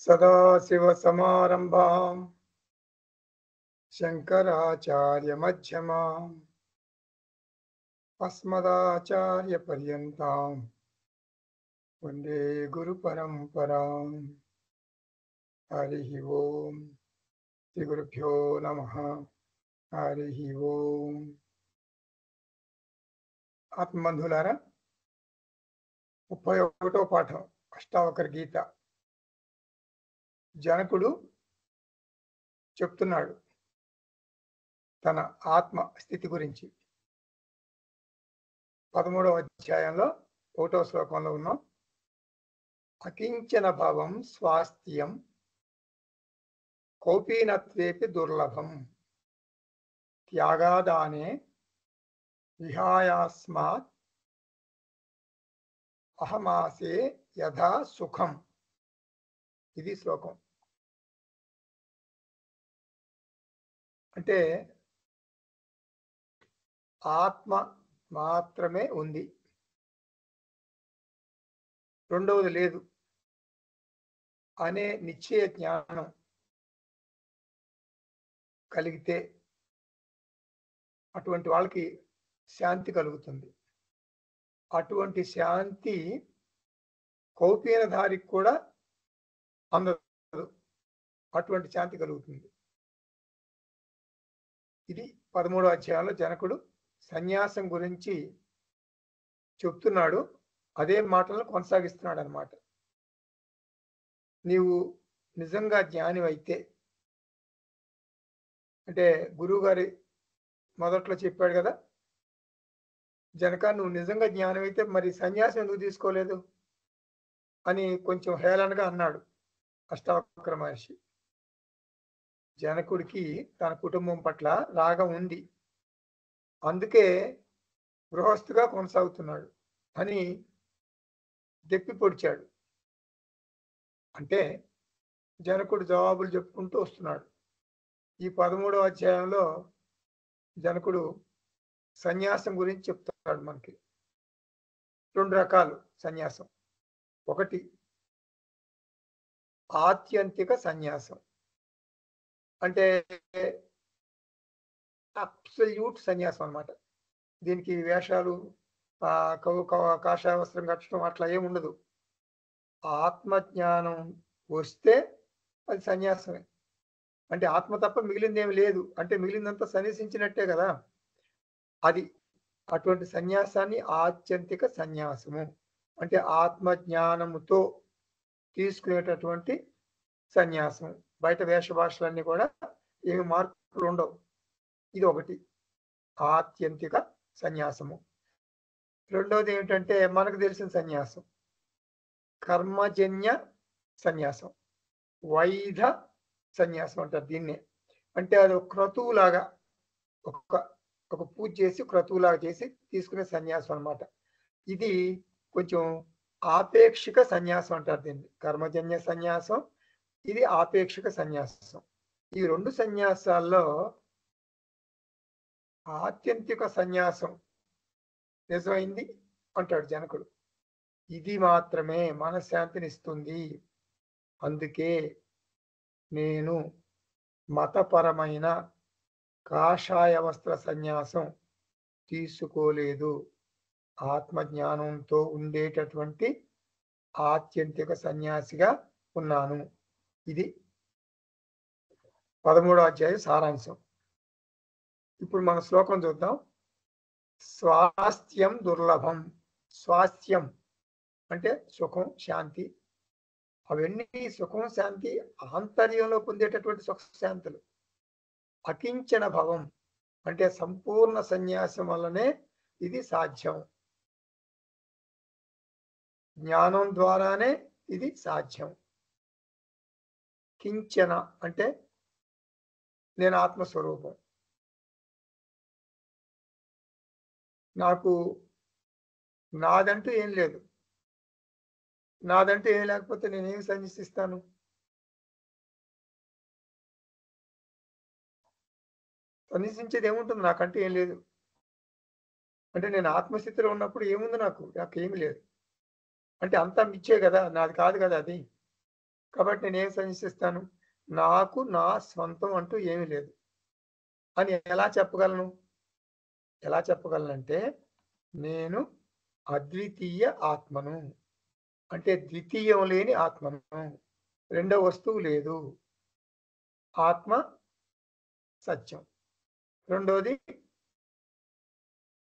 सदाशिवसमारम्भाम् शङ्कराचार्यमध्यमाम् अस्मदाचार्यपर्यन्ताम् वन्दे गुरुपरम्पराम्। हरिः ओम्। श्रीगुरुभ्यो नमः। हरिः ओम्। ఆత్మబంధువులారా, 31వ పాఠం అష్టావకర గీత. జనకుడు చెప్తున్నాడు తన ఆత్మ స్థితి గురించి. 13వ అధ్యాయంలో 1వ శ్లోకంలో ఉన్నాం. అకించన భవం స్వాస్థ్యం కౌపీనత్వేపి దుర్లభం త్యాగాదానే విహాయాస్మాత్ అహమాసే యథా సుఖం. ఇది శ్లోకం. అంటే ఆత్మ మాత్రమే ఉంది, రెండవది లేదు అనే నిశ్చయ జ్ఞానం కలిగితే అటువంటి వాళ్ళకి శాంతి కలుగుతుంది. అటువంటి శాంతి కౌపీనధారికి కూడా అందదు, అటువంటి శాంతి కలుగుతుంది. ఇది 13వ అధ్యాయంలో జనకుడు సన్యాసం గురించి చెప్తున్నాడు. అదే మాటలను కొనసాగిస్తున్నాడు అన్నమాట. నీవు నిజంగా జ్ఞాని అయితే, అంటే గురువు గారి మొదట్లో చెప్పాడు కదా, జనక నువ్వు నిజంగా జ్ఞానం అయితే మరి సన్యాసం ఎందుకు తీసుకోలేదు అని కొంచెం హేళనగా అన్నాడు అష్టావక్ర మహర్షి. జనకుడికి తన కుటుంబం పట్ల రాగం ఉంది, అందుకే గృహస్థుగా కొనసాగుతున్నాడు అని దెప్పి పొడిచాడు. అంటే జనకుడు జవాబులు చెప్పుకుంటూ వస్తున్నాడు. ఈ 13వ అధ్యాయంలో జనకుడు సన్యాసం గురించి చెప్తాడు మనకి. 2 రకాలు సన్యాసం. ఒకటి ఆత్యంతిక సన్యాసం, అంటే అబ్సల్యూట్ సన్యాసం అన్నమాట. దీనికి వేషాలు, కాషాయ వస్త్రం కట్టడం అట్లా ఏముండదు. ఆత్మజ్ఞానం వస్తే అది సన్యాసమే. అంటే ఆత్మ తప్ప మిగిలిందేమి లేదు, అంటే మిగిలిందంతా సన్యసించినట్టే కదా. అది అటువంటి సన్యాసాన్ని ఆత్యంతిక సన్యాసము అంటే ఆత్మజ్ఞానముతో తీసుకునేటటువంటి సన్యాసం. బయట వేష భాషలన్నీ కూడా ఏమి మార్పులు ఉండవు. ఇది ఒకటి ఆత్యంతిక సన్యాసము. రెండవది ఏమిటంటే మనకు తెలిసిన సన్యాసం కర్మజన్య సన్యాసం, వైధ సన్యాసం అంటారు దీన్నే. అంటే అది ఒక క్రతువులాగా, ఒక పూజ చేసి క్రతువులాగా చేసి తీసుకునే సన్యాసం అన్నమాట. ఇది కొంచెం ఆపేక్షిక సన్యాసం అంటారు దీన్ని. కర్మజన్య సన్యాసం, ఇది ఆపేక్షిక సన్యాసం. ఈ 2 సన్యాసాల్లో ఆత్యంతిక సన్యాసం నిజమైంది అంటాడు జనకుడు. ఇది మాత్రమే మనశ్శాంతినిస్తుంది. అందుకే నేను మతపరమైన కాషాయ వస్త్ర సన్యాసం తీసుకోలేదు, ఆత్మజ్ఞానంతో ఉండేటటువంటి ఆత్యంతిక సన్యాసిగా ఉన్నాను. ఇది 13వ అధ్యాయ సారాంశం. ఇప్పుడు మన శ్లోకం చూద్దాం. స్వాస్థ్యం దుర్లభం. స్వాస్థ్యం అంటే సుఖం, శాంతి. అవన్నీ సుఖం, శాంతి ఆంతర్యంలో పొందేటటువంటి సుఖ శాంతులు. అకించన భవం అంటే సంపూర్ణ సన్యాసం వల్లనే ఇది సాధ్యం. జ్ఞానం ద్వారానే ఇది సాధ్యం. కించన అంటే నేను ఆత్మస్వరూపం, నాకు నాదంటూ ఏం లేదు. నాదంటూ ఏం లేకపోతే నేనేమి సన్యసిస్తాను? సన్యసించేది ఏముంటుంది? నాకంటూ ఏం లేదు. అంటే నేను ఆత్మస్థితిలో ఉన్నప్పుడు ఏముంది? నాకేమి లేదు. అంటే అంతా మిచ్చే కదా, నాది కాదు కదా అది. కాబట్టి నేనేం సజెసిస్తాను? నాకు నా స్వంతం అంటూ ఏమీ లేదు అని ఎలా చెప్పగలను? ఎలా చెప్పగలనంటే, నేను అద్వితీయ ఆత్మను. అంటే ద్వితీయం లేని ఆత్మను. రెండో వస్తువు లేదు. ఆత్మ సత్యం. రెండోది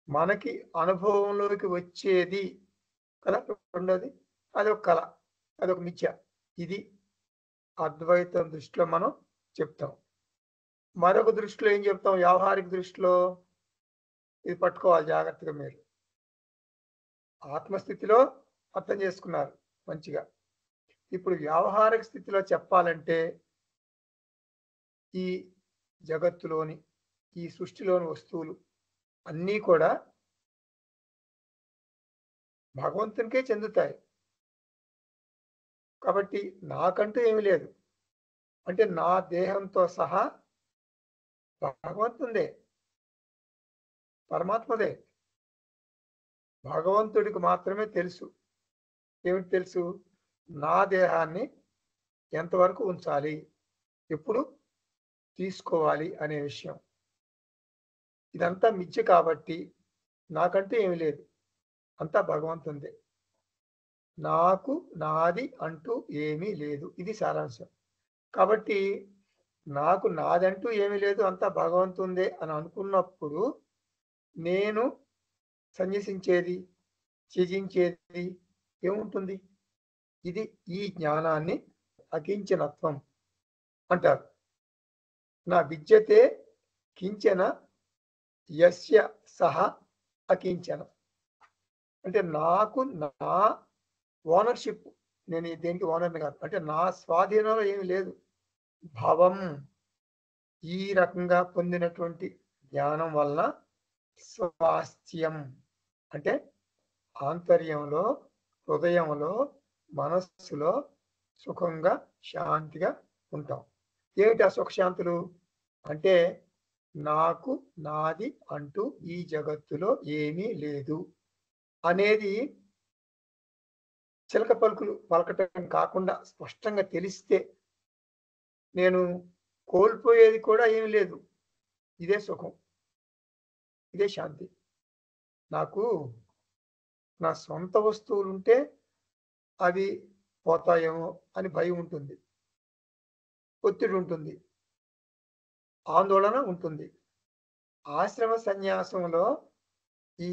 మనకి అనుభవంలోకి వచ్చేది కదా! రెండోది అదొక కల. అదొక మిథ్య. ఇది అద్వైతం దృష్టిలో మనం చెప్తాం. మరొక దృష్టిలో ఏం చెప్తాం? వ్యావహారిక దృష్టిలో ఇది పట్టుకోవాలి జాగ్రత్తగా మీరు. ఆత్మస్థితిలో అర్థం చేసుకున్నారు మంచిగా. ఇప్పుడు వ్యావహారిక స్థితిలో చెప్పాలంటే ఈ జగత్తులోని, ఈ సృష్టిలోని వస్తువులు అన్నీ కూడా భగవంతునికే చెందుతాయి. కాబట్టి నాకంటూ ఏమీ లేదు. అంటే నా దేహంతో సహా భగవంతునిదే. పరమాత్మదే. భగవంతుడికి మాత్రమే తెలుసు. ఏమిటి తెలుసు? నా దేహాన్ని ఎంతవరకు ఉంచాలి? ఎప్పుడు తీసుకోవాలి అనే విషయం. ఇదంతా మిథ్య కాబట్టి నాకంటూ ఏమీ లేదు. అంతా భగవంతునిదే. నాకు, నాది అంటూ ఏమీ లేదు. ఇది సారాంశం. కాబట్టి నాకు నాదంటూ ఏమీ లేదు. అంతా భగవంతునిదే అని అనుకున్నప్పుడు నేను సన్యసించేది, త్యజించేది ఏముంటుంది? ఇది ఈ జ్ఞానాన్ని అకించనత్వం అంటారు. నా విద్యతే కించన యస్య సహ అకించన. అంటే నాకు నా ఓనర్‌షిప్. నేను దేనికి ఓనర్‌ని కాదు. అంటే నా స్వాధీనంలో ఏమి లేదు. భవం ఈ రకంగా పొందినటువంటి జ్ఞానం వలన స్వాస్థ్యం అంటే ఆంతర్యంలో, హృదయంలో, మనస్సులో సుఖంగా, శాంతిగా ఉంటాం. ఏమిటి ఆ సుఖశాంతులు? అంటే నాకు, నాది అంటూ ఈ జగత్తులో ఏమీ లేదు అనేది చిలక పలుకులు పలకటం కాకుండా స్పష్టంగా తెలిస్తే నేను కోల్పోయేది కూడా ఏమీ లేదు. ఇదే సుఖం. ఇదే శాంతి. నాకు నా సొంత వస్తువులుంటే అవి పోతాయేమో అని భయం ఉంటుంది. ఒత్తిడి ఉంటుంది. ఆందోళన ఉంటుంది. ఆశ్రమ సన్యాసంలో ఈ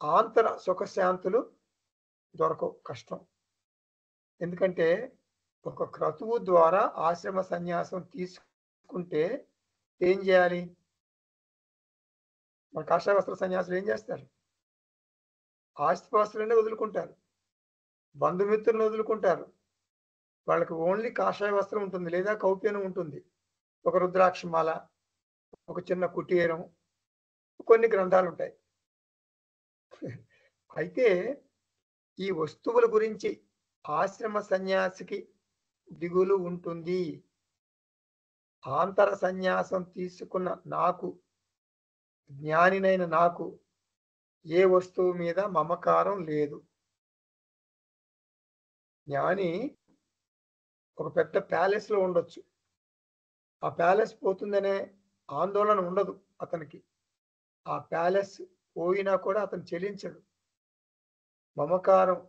ఆంతర సుఖశాంతులు దొరకవు. కష్టం. ఎందుకంటే ఒక క్రతువు ద్వారా ఆశ్రమ సన్యాసం తీసుకుంటే ఏం చేయాలి? మన కాషాయ వస్త్ర సన్యాసులు ఏం చేస్తారు? ఆస్తిపాస్తులన్నీ వదులుకుంటారు. బంధుమిత్రులను వదులుకుంటారు. వాళ్ళకి ఓన్లీ కాషాయ వస్త్రం ఉంటుంది. లేదా కౌపీనం ఉంటుంది. ఒక రుద్రాక్ష మాల, ఒక చిన్న కుటీరం, కొన్ని గ్రంథాలుంటాయి. అయితే ఈ వస్తువుల గురించి ఆశ్రమ సన్యాసికి దిగులు ఉంటుంది. ఆంతర సన్యాసం తీసుకున్న నాకు, జ్ఞానినైన నాకు ఏ వస్తువు మీద మమకారం లేదు. జ్ఞాని ఒక పెద్ద ప్యాలెస్‌లో ఉండొచ్చు. ఆ ప్యాలెస్ పోతుందనే ఆందోళన ఉండదు అతనికి. ఆ ప్యాలెస్ పోయినా కూడా అతను చెలించడు. మమకారం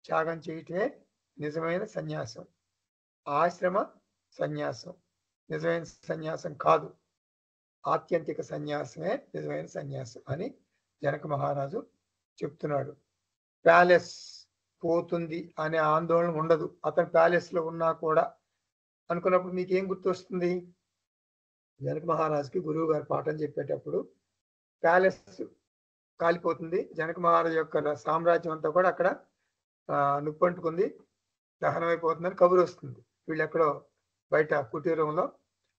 త్యాగం చేయటమే నిజమైన సన్యాసం. ఆశ్రమ సన్యాసం నిజమైన సన్యాసం కాదు. ఆత్యంతిక సన్యాసమే నిజమైన సన్యాసం అని జనక మహారాజు చెప్తున్నాడు. ప్యాలెస్ పోతుంది అనే ఆందోళన ఉండదు. అతను ప్యాలెస్‌లో ఉన్నా కూడా అనుకున్నప్పుడు మీకేం గుర్తొస్తుంది? జనక మహారాజుకి గురువు గారు పాఠం చెప్పేటప్పుడు ప్యాలెస్ కాలిపోతుంది. జనక మహారాజు యొక్క సామ్రాజ్యం అంతా కూడా అక్కడ నిప్పంటుకుంది. దహనమైపోతుందని కబురొస్తుంది. వీళ్ళెక్కడో బయట కుటీరంలో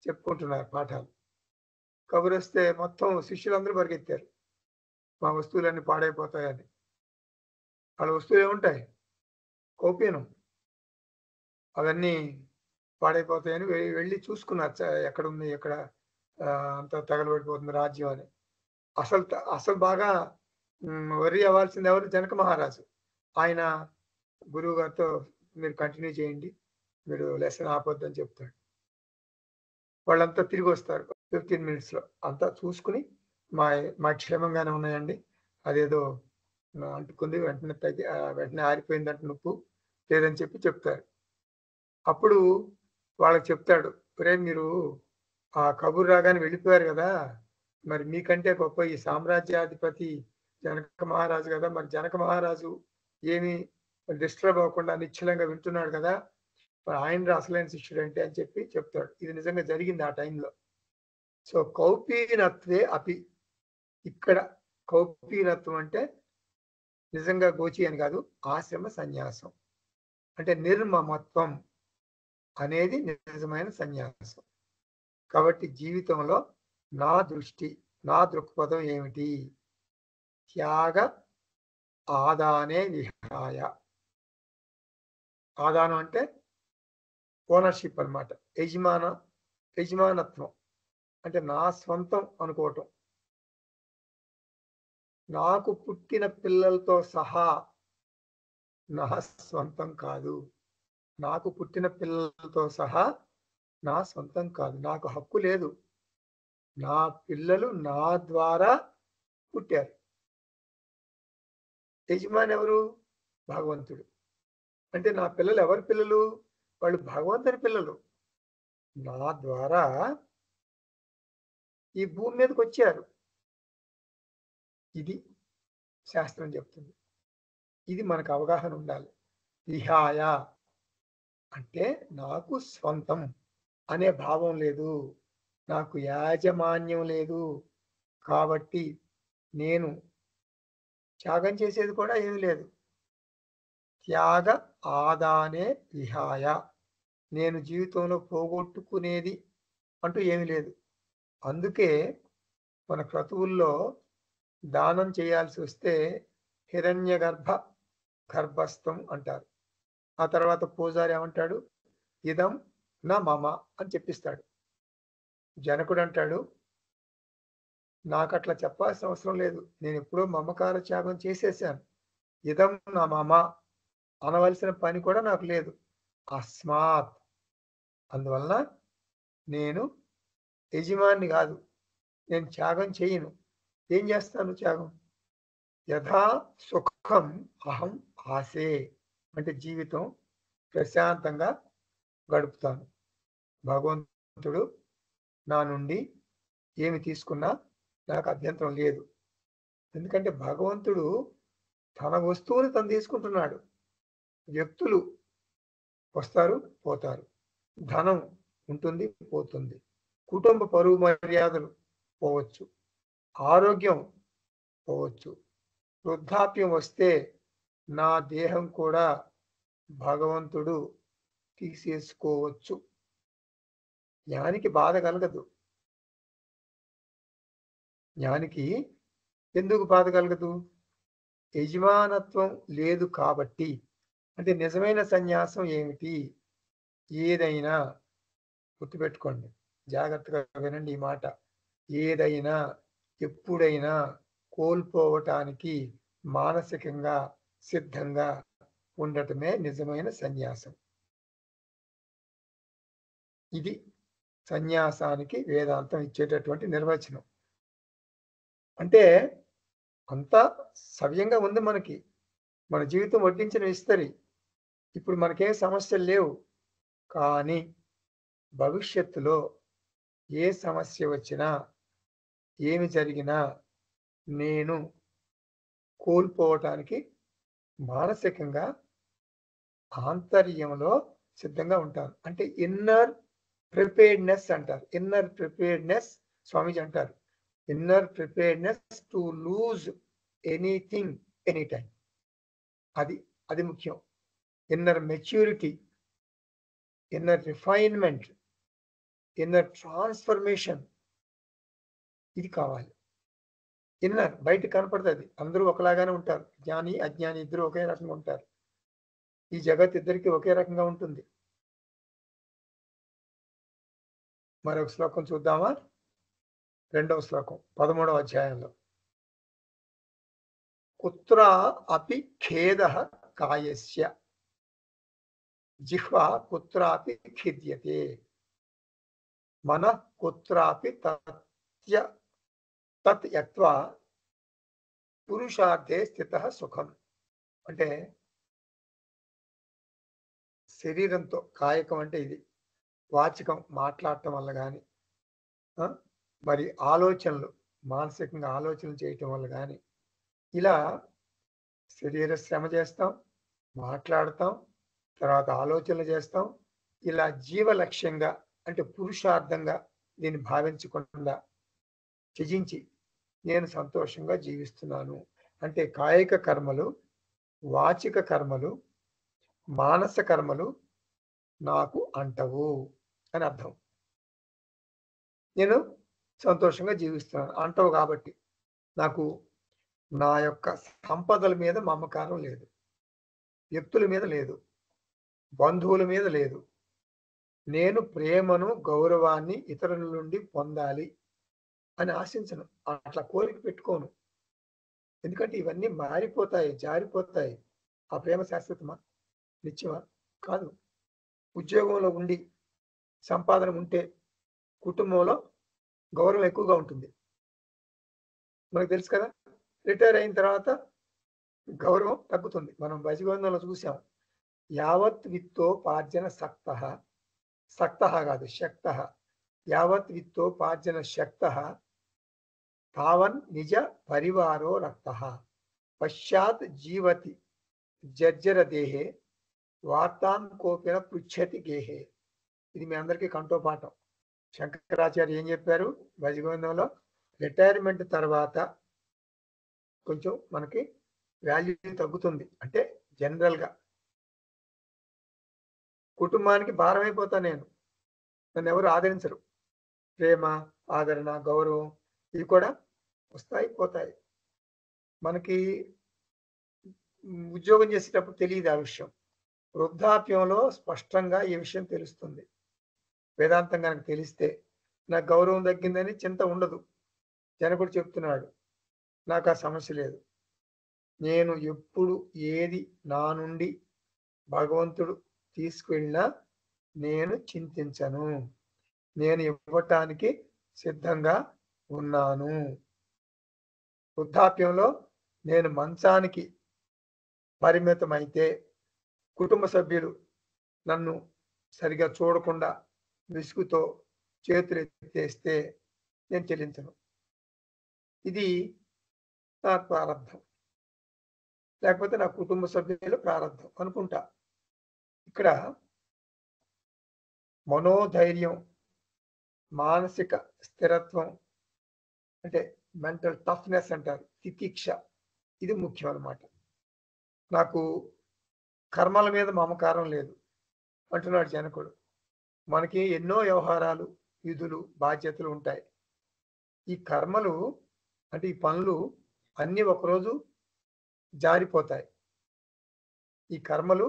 చెప్పుకుంటున్నారు పాఠాలు. కబురొస్తే మొత్తం శిష్యులందరూ పరిగెత్తారు. మా వస్తువులన్నీ పాడైపోతాయని. వాళ్ళ వస్తువులు ఏముంటాయి? కౌపీనం. అవన్నీ పాడైపోతాయని వెళ్ళి చూసుకున్నారు. ఎక్కడుంది? ఎక్కడ అంతా తగలబడిపోతుంది రాజ్యం అని. అసలు బాగా వర్రీ అవ్వాల్సింది ఎవరు? జనక మహారాజు. ఆయన గురువు గారితో మీరు కంటిన్యూ చేయండి, మీరు లెసన్ ఆపొద్దని చెప్తాడు. వాళ్ళంతా తిరిగి వస్తారు 15 మినిట్స్‌లో. అంతా చూసుకొని మా మా క్షేమంగానే ఉన్నాయండి. అదేదో అంటుకుంది వెంటనే వెంటనే ఆరిపోయిందంట నొప్పు లేదని చెప్తారు. అప్పుడు వాళ్ళకి చెప్తాడు, ఒరేయ్ మీరు ఆ కబురు రాగానే వెళ్ళిపోయారు గదా! మరి మీకంటే గొప్ప ఈ సామ్రాజ్యాధిపతి జనక మహారాజు గదా! మరి జనక మహారాజు ఏమి డిస్టర్బ్ అవ్వకుండా నిశ్చలంగా వింటున్నాడు గదా! మరి ఆయన అసలైన శిష్యుడంటే అని చెప్తాడు. ఇది నిజంగా జరిగింది ఆ టైంలో. సో, కౌపీనత్వే అపి. ఇక్కడ కౌపీనత్వం అంటే నిజంగా గోచి అని కాదు, ఆశ్రమ సన్యాసం. అంటే నిర్మమత్వం అనేది నిజమైన సన్యాసం. కాబట్టి జీవితంలో నా దృష్టి, నా దృక్పథం ఏమిటి? త్యాగ ఆదానే విహాయ. ఆదానం అంటే ఓనర్‌షిప్ అన్నమాట. యజమానత్వం. అంటే నా స్వంతం అనుకోవటం. నాకు పుట్టిన పిల్లలతో సహా నా స్వంతం కాదు. నాకు పుట్టిన పిల్లలతో సహా నా సొంతం కాదు. నాకు హక్కు లేదు. నా పిల్లలు నా ద్వారా పుట్టారు. యజమాని ఎవరు? భగవంతుడు. అంటే నా పిల్లలు ఎవరి పిల్లలు? వాళ్ళు భగవంతుని పిల్లలు. నా ద్వారా ఈ భూమి మీదకొచ్చారు. ఇది శాస్త్రం చెప్తుంది. ఇది మనకు అవగాహన ఉండాలి. విహాయ అంటే నాకు స్వంతం అనే భావం లేదు. నాకు యాజమాన్యం లేదు. కాబట్టి నేను త్యాగం చేసేది కూడా ఏమీ లేదు. త్యాగ ఆదానే విహాయ. నేను జీవితంలో పోగొట్టుకునేది అంటూ ఏమీ లేదు. అందుకే మన క్రతువుల్లో దానం చేయాల్సి వస్తే గర్భస్థం అంటారు. ఆ తర్వాత పూజారి ఏమంటాడు? ఇదం నా మమ అని చెప్పిస్తాడు. జనకుడు అంటాడు, నాకట్లా చెప్పాల్సిన అవసరం లేదు. నేను ఎప్పుడో మమకార త్యాగం చేసేసాను. ఇదం నా మమ అనవలసిన పని కూడా నాకు లేదు. అస్మాత్ అందువలన నేను యజమాని కాదు. నేను త్యాగం చేయను. ఏం చేస్తాను త్యాగం? యథా సుఖం అహం ఆసే. అంటే జీవితం ప్రశాంతంగా గడుపుతాను. భగవంతుడు నా నుండి ఏమి తీసుకున్నా నాకు అభ్యంతరం లేదు. ఎందుకంటే భగవంతుడు తన వస్తువుని తను తీసుకుంటున్నాడు. వ్యక్తులు వస్తారు, పోతారు. ధనం ఉంటుంది, పోతుంది. కుటుంబ పరువు మర్యాదలు పోవచ్చు. ఆరోగ్యం పోవచ్చు. వృద్ధాప్యం వస్తే నా దేహం కూడా భగవంతుడు తీసేసుకోవచ్చు. జ్ఞానికి బాధ కలగదు. జ్ఞానికి ఎందుకు బాధ కలగదు? యజమానత్వం లేదు కాబట్టి. అంటే నిజమైన సన్యాసం ఏమిటి? ఏదైనా గుర్తుపెట్టుకోండి, జాగ్రత్తగా వినండి ఈ మాట. ఏదైనా ఎప్పుడైనా కోల్పోవటానికి మానసికంగా సిద్ధంగా ఉండటమే నిజమైన సన్యాసం. ఇది సన్యాసానికి వేదాంతం ఇచ్చేటటువంటి నిర్వచనం. అంటే అంతా సవ్యంగా ఉంది మనకి. మన జీవితం వడ్డించిన విస్తరి. ఇప్పుడు మనకేం సమస్యలు లేవు. కానీ భవిష్యత్తులో ఏ సమస్య వచ్చినా, ఏమి జరిగినా నేను కోల్పోవటానికి మానసికంగా ఆంతర్యంలో సిద్ధంగా ఉంటాను. అంటే ఇన్నర్ ప్రిపేర్డ్‌నెస్ అంటారు. ఇన్నర్ ప్రిపేర్డ్‌నెస్ స్వామీజీ అంటారు. Inner preparedness to lose anything any time. అది ముఖ్యం. Inner maturity, inner refinement, inner transformation ఇది కావాలి. ఇన్నర్ బయట కనపడుతుంది. అందరూ ఒకలాగానే ఉంటారు. జ్ఞాని అజ్ఞాని ఇద్దరు ఒకే రకంగా ఉంటారు. ఈ జగత్ ఇద్దరికి ఒకే రకంగా ఉంటుంది. మరొక శ్లోకం చూద్దామా? 2వ శ్లోకం 13వ అధ్యాయంలో. కుత్రా అపి ఖేదః కాయస్య. జిహ్వా కుత్రాపి ఖిద్యతే మనః కుత్రాపి తత్ యత్వా పురుషార్థే స్థితః సుఖం. అంటే శరీరంతో, కాయకం అంటే ఇది, వాచికం మాట్లాడటం వల్ల కానీ, మరి ఆలోచనలు, మానసికంగా ఆలోచనలు చేయటం వల్ల కానీ, ఇలా శరీర శ్రమ చేస్తాం, మాట్లాడతాం, తర్వాత ఆలోచనలు చేస్తాం. ఇలా జీవ లక్ష్యంగా అంటే పురుషార్థంగా దీన్ని భావించకుండా త్యజించి నేను సంతోషంగా జీవిస్తున్నాను అంటే కాయిక కర్మలు, వాచిక కర్మలు, మానస కర్మలు నాకు అంటవు అని అర్థం. నేను సంతోషంగా జీవిస్తున్నాను అంటవు కాబట్టి నాకు నా యొక్క సంపదల మీద మమకారం లేదు, వ్యక్తుల మీద లేదు, బంధువుల మీద లేదు. నేను ప్రేమను, గౌరవాన్ని ఇతరుల నుండి పొందాలి అని ఆశించను, అట్లా కోరిక పెట్టుకోను. ఎందుకంటే ఇవన్నీ మారిపోతాయి, జారిపోతాయి. ఆ ప్రేమ శాశ్వతమా, నిత్యమా? కాదు. ఉద్యోగంలో ఉండి సంపాదన ఉంటే కుటుంబంలో గౌరవం ఎక్కువగా ఉంటుంది, మనకు తెలుసు కదా. రిటైర్ అయిన తర్వాత గౌరవం తగ్గుతుంది. మనం భజగోందంలో చూసాం. యావత్ విత్తోపార్జన సక్తః, సక్తః కాదు శక్తః, యావత్ విత్తోపార్జన శక్తః తావన్ నిజ పరివారో రక్తః పశ్చాత్ జీవతి జర్జర దేహే వార్తాం కోపిన పృచ్ఛతి గేహే. ఇది మీ అందరికీ కంఠోపాఠం. శంకరాచార్య ఏం చెప్పారు భజగోందంలో? రిటైర్మెంట్ తర్వాత కొంచెం మనకి వాల్యూ తగ్గుతుంది. అంటే జనరల్గా కుటుంబానికి భారం అయిపోతా నేను, నన్ను ఎవరు ఆదరించరు. ప్రేమ, ఆదరణ, గౌరవం ఇవి కూడా వస్తాయి, పోతాయి. మనకి ఉద్యోగం చేసేటప్పుడు తెలియదు ఆ విషయం. వృద్ధాప్యంలో స్పష్టంగా ఈ విషయం తెలుస్తుంది. వేదాంతం కనుక తెలిస్తే నాకు గౌరవం తగ్గిందని చింత ఉండదు. జనకుడు చెప్తున్నాడు, నాకు ఆ సమస్య లేదు. నేను ఎప్పుడు ఏది నా నుండి భగవంతుడు తీసుకువెళ్ళినా నేను చింతించను, నేను ఇవ్వటానికి సిద్ధంగా ఉన్నాను. వృద్ధాప్యంలో నేను మంచానికి పరిమితమైతే, కుటుంబ సభ్యులు నన్ను సరిగా చూడకుండా విసుగుతో చేతులు ఎత్తేస్తే నేను చెల్లించను. ఇది నా ప్రారంభం, లేకపోతే నా కుటుంబ సభ్యుల ప్రారంభం అనుకుంటా. ఇక్కడ మనోధైర్యం, మానసిక స్థిరత్వం అంటే మెంటల్ టఫ్నెస్ అంటారు, తితిక్ష, ఇది ముఖ్యం అన్నమాట. నాకు కర్మల మీద మమకారం లేదు అంటున్నాడు జనకుడు. మనకి ఎన్నో వ్యవహారాలు, విధులు, బాధ్యతలు ఉంటాయి. ఈ కర్మలు అంటే ఈ పనులు అన్నీ ఒకరోజు జారిపోతాయి. ఈ కర్మలు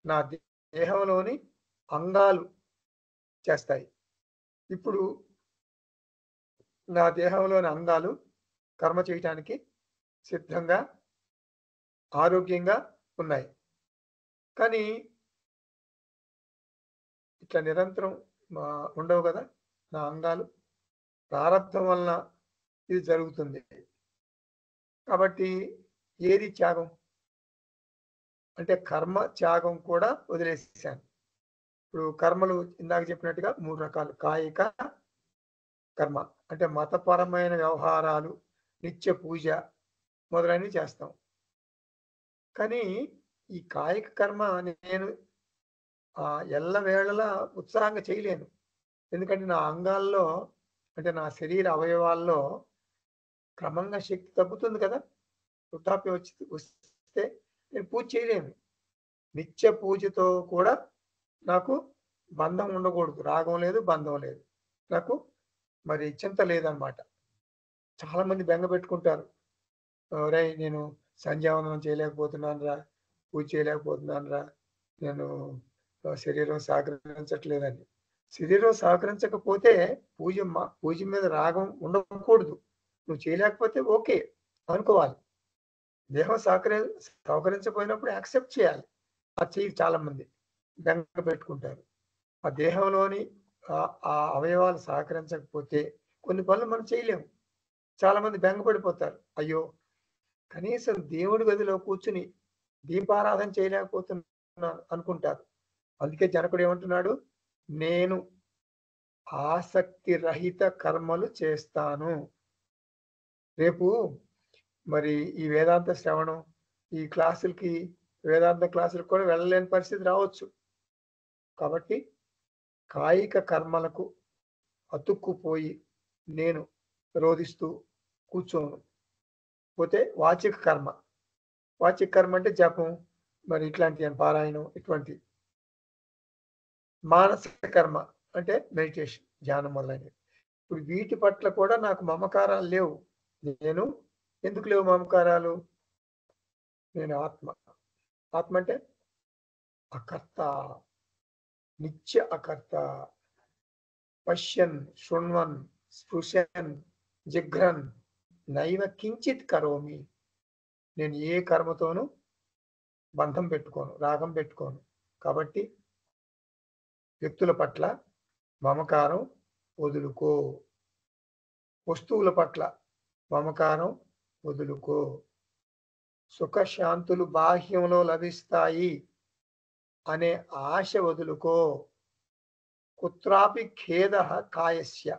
నా దేహంలోని అంగాలు చేస్తాయి. ఇప్పుడు నా దేహంలోని అంగాలు కర్మ చేయటానికి సిద్ధంగా, ఆరోగ్యంగా ఉన్నాయి. కానీ ఇట్లా నిరంతరం ఉండవు కదా నా అంగాలు. ప్రారంభం వలన ఇది జరుగుతుంది. కాబట్టి ఏది త్యాగం అంటే కర్మ త్యాగం కూడా వదిలేసాను. ఇప్పుడు కర్మలు ఇందాక చెప్పినట్టుగా 3 రకాలు. కాయిక కర్మ అంటే మతపరమైన వ్యవహారాలు, నిత్య పూజ మొదలైనవి చేస్తాం. కానీ ఈ కాయిక కర్మ నేను ఎల్లవేళలా ఉత్సాహంగా చేయలేను. ఎందుకంటే నా అంగాల్లో అంటే నా శరీర అవయవాల్లో క్రమంగా శక్తి తగ్గుతుంది కదా. వృద్ధాప్యం వస్తే నేను పూజ చేయలేను. నిత్య పూజతో కూడా నాకు బంధం ఉండకూడదు, రాగం లేదు, బంధం లేదు, నాకు మరి చింత లేదనమాట. చాలా మంది బెంగ పెట్టుకుంటారు, రే నేను సంధ్యావందనం చేయలేకపోతున్నాను రా, పూజ చేయలేకపోతున్నాను రా, నేను శరీరం సహకరించట్లేదని. శరీరం సహకరించకపోతే పూజ మీద రాగం ఉండకూడదు. నువ్వు చేయలేకపోతే ఓకే అనుకోవాలి. దేహం సహకరించకపోయినప్పుడు యాక్సెప్ట్ చేయాలి. అది చేయరు చాలా మంది. బెంగ పెట్టుకుంటారు. ఆ దేహంలోని ఆ అవయవాలు సహకరించకపోతే కొన్ని పనులు మనం చేయలేము. చాలామంది బెంగ పడిపోతారు. అయ్యో! కనీసం దేవుడి గదిలో కూర్చొని దీపారాధన చేయలేకపోతున్నాను అనుకుంటారు. అందుకే జనకుడు ఏమంటున్నాడు? నేను ఆసక్తి రహిత కర్మలు చేస్తాను. రేపు మరి ఈ వేదాంత శ్రవణం, ఈ క్లాసులకి వేదాంత క్లాసులకు కూడా వెళ్ళలేని పరిస్థితి రావచ్చు. కాబట్టి కాయిక కర్మలకు అతుక్కుపోయి నేను రోదిస్తూ కూర్చోను. పోతే వాచిక కర్మ. వాచిక కర్మ అంటే జపం, మరి ఇట్లాంటివి పారాయణం ఇటువంటివి. మానసిక కర్మ అంటే మెడిటేషన్, ధ్యానం మొదలైనవి. ఇప్పుడు వీటి పట్ల కూడా నాకు మమకారాలు లేవు. నేను ఎందుకు లేవు మమకారాలు? నేను ఆత్మ. ఆత్మ అంటే అకర్త, నిత్య అకర్త. పశ్యన్, శృణ్వన్, స్పృశన్, జిఘ్రన్ నైవ కించిత్ కరోమి. నేను ఏ కర్మతోనూ బంధం పెట్టుకోను, రాగం పెట్టుకోను. కాబట్టి వ్యక్తుల పట్ల మమకారం వదులుకో. వస్తువుల పట్ల మమకారం వదులుకో. సుఖశాంతులు బాహ్యంలో లభిస్తాయి అనే ఆశ వదులుకో. కుత్రాపి ఖేద కాయస్య.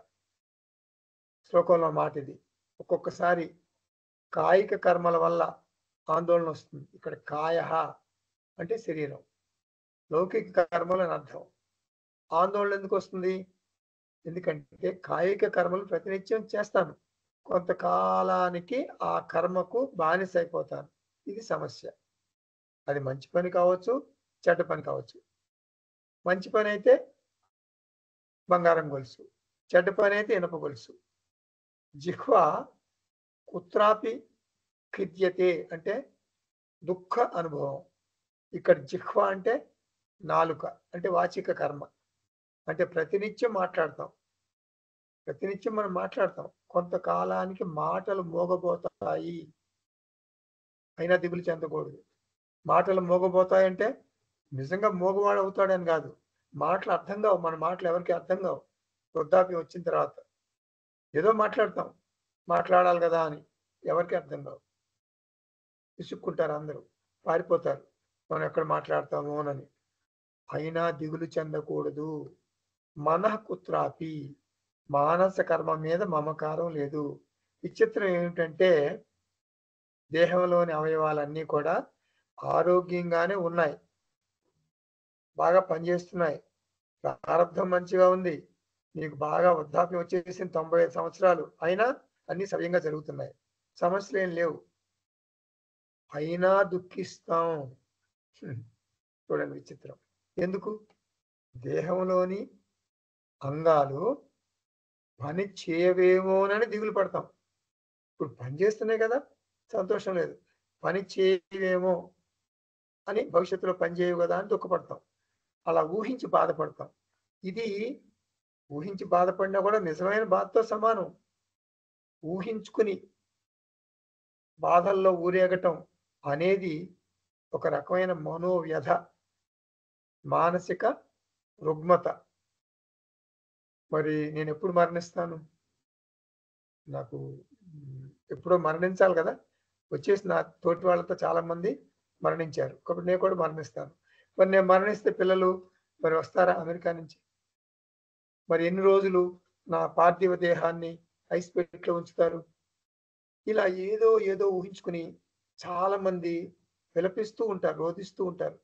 శ్లోకంలో మాట ఇది. ఒక్కొక్కసారి కాయిక కర్మల వల్ల ఆందోళన వస్తుంది. ఇక్కడ కాయ అంటే శరీరం, లౌకిక కర్మలు అని అర్థం. ఆందోళన ఎందుకు వస్తుంది? ఎందుకంటే కాయిక కర్మలు ప్రతినిత్యం చేస్తాను, కొంతకాలానికి ఆ కర్మకు బానిస అయిపోతాను. ఇది సమస్య. అది మంచి పని కావచ్చు, చెడ్డ పని కావచ్చు. మంచి పని అయితే బంగారం గొలుసు, చెడ్డ పని అయితే ఇనప గొలుసు. జిహ్వ కుత్రాపి ఖిద్యతే అంటే దుఃఖ అనుభవం. ఇక్కడ జిహ్వ అంటే నాలుక, అంటే వాచిక కర్మ. అంటే ప్రతినిత్యం మాట్లాడతాం, ప్రతినిత్యం మనం మాట్లాడతాం. కొంతకాలానికి మాటలు మోగబోతాయి, అయినా దిగులు చెందకూడదు. మాటలు మోగబోతాయంటే నిజంగా మోగవాడు అవుతాడని కాదు. మాటలు అర్థం కావు. మన మాటలు ఎవరికి అర్థం కావు. వృద్ధాప్యం వచ్చిన తర్వాత ఏదో మాట్లాడతాం, మాట్లాడాలి కదా అని, ఎవరికి అర్థం కావు. విసుక్కుంటారు, అందరూ పారిపోతారు మనం ఎక్కడ మాట్లాడతామోనని. అయినా దిగులు చెందకూడదు. మనః కుత్రాపి, మానస కర్మ మీద మమకారం లేదు. విచిత్రం ఏమిటంటే దేహంలోని అవయవాలన్నీ కూడా ఆరోగ్యంగానే ఉన్నాయి, బాగా పనిచేస్తున్నాయి. ప్రారంభం మంచిగా ఉంది. నీకు బాగా వృద్ధాప్యం వచ్చేసింది, 95 సంవత్సరాలు అయినా అన్ని సవ్యంగా జరుగుతున్నాయి, సమస్యలు ఏం లేవు. అయినా దుఃఖిస్తాం. చూడండి విచిత్రం. ఎందుకు? దేహంలోని అంగాలు పని చేయవేమోనని దిగులు పడతాం. ఇప్పుడు పని చేస్తున్నాయి కదా, సంతోషం లేదు. పని చేయవేమో అని, భవిష్యత్తులో పని చేయవు కదా అని దుఃఖపడతాం. అలా ఊహించి బాధపడతాం. ఇది ఊహించి బాధపడినా కూడా నిజమైన బాధతో సమానం. ఊహించుకుని బాధల్లో ఊరేగటం అనేది ఒక రకమైన మనోవ్యధ, మానసిక రుగ్మత. మరి నేను ఎప్పుడు మరణిస్తాను? నాకు ఎప్పుడో మరణించాలి కదా. వచ్చేసి నా తోటి వాళ్ళతో చాలా మంది మరణించారు, కాబట్టి నేను కూడా మరణిస్తాను. మరి నేను మరణిస్తే పిల్లలు మరి వస్తారా అమెరికా నుంచి? మరి ఎన్ని రోజులు నా పార్థివ దేహాన్ని ఐస్ పెట్లో ఉంచుతారు? ఇలా ఏదో ఏదో ఊహించుకుని చాలా మంది విలపిస్తూ ఉంటారు, రోధిస్తూ ఉంటారు.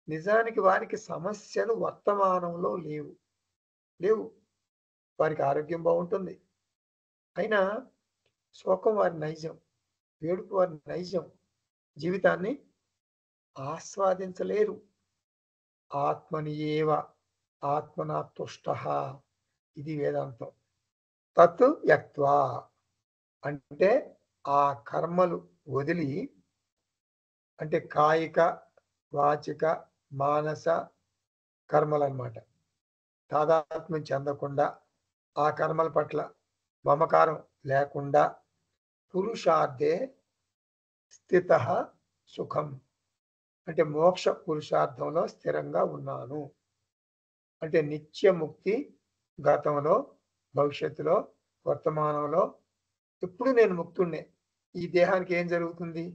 నిజానికి వారికి సమస్యలు వర్తమానంలో లేవు. లేవు. వారికి ఆరోగ్యం బాగుంటుంది, అయినా శోకం వారి నైజం, ఏడుపు వారి నైజం. జీవితాన్ని ఆస్వాదించలేరు. ఆత్మని ఏవ ఆత్మనా తుష్టః, ఇది వేదాంతం. తత్ యక్త్వా అంటే ఆ కర్మలు వదిలి, అంటే కాయిక, వాచిక, మానస కర్మలు అన్నమాట. తాదాత్మ్యం చెందకుండా, ఆ కర్మల పట్ల మమకారం లేకుండా పురుషార్థే స్థితః సుఖం. అంటే మోక్ష పురుషార్థంలో స్థిరంగా ఉన్నాను. అంటే నిత్యముక్తి గతంలో, భవిష్యత్తులో, వర్తమానంలో ఎప్పుడు నేను ముక్తుడినే. ఈ దేహానికి ఏం జరుగుతుంది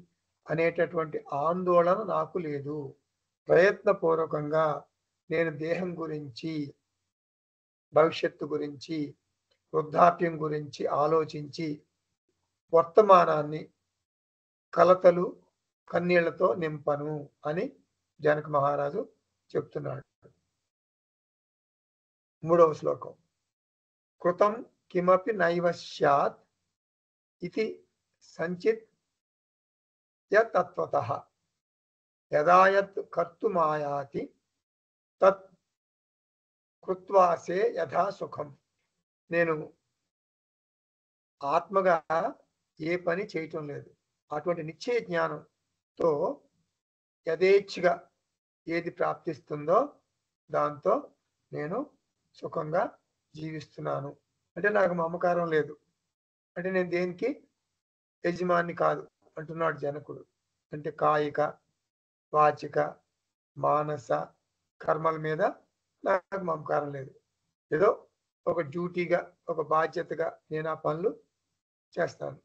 అనేటటువంటి ఆందోళన నాకు లేదు. ప్రయత్నపూర్వకంగా నేను దేహం గురించి, భవిష్యత్తు గురించి, వృద్ధాప్యం గురించి ఆలోచించి వర్తమానాన్ని కలతలు, కన్నీళ్లతో నింపను అని జనక మహారాజు చెప్తున్నాడు. 3వ శ్లోకం. కృతం కిమపి నైవ స్యాత్ ఇతి సంచిత్ యతత్వతః యదా యత్ కర్తుమాయాతి తత్ కృత్వాసే యథా సుఖం. నేను ఆత్మగా ఏ పని చేయటం లేదు. అటువంటి నిశ్చయ జ్ఞానంతో యథేచ్ఛగా ఏది ప్రాప్తిస్తుందో దాంతో నేను సుఖంగా జీవిస్తున్నాను. అంటే నాకు మమకారం లేదు. అంటే నేను దేనికి యజమాని కాదు అంటున్నాడు జనకుడు. అంటే కాయిక, వాచిక, మానస కర్మల మీద నాకు మమకారం లేదు. ఏదో ఒక డ్యూటీగా, ఒక బాధ్యతగా నేను ఆ పనులు చేస్తాను.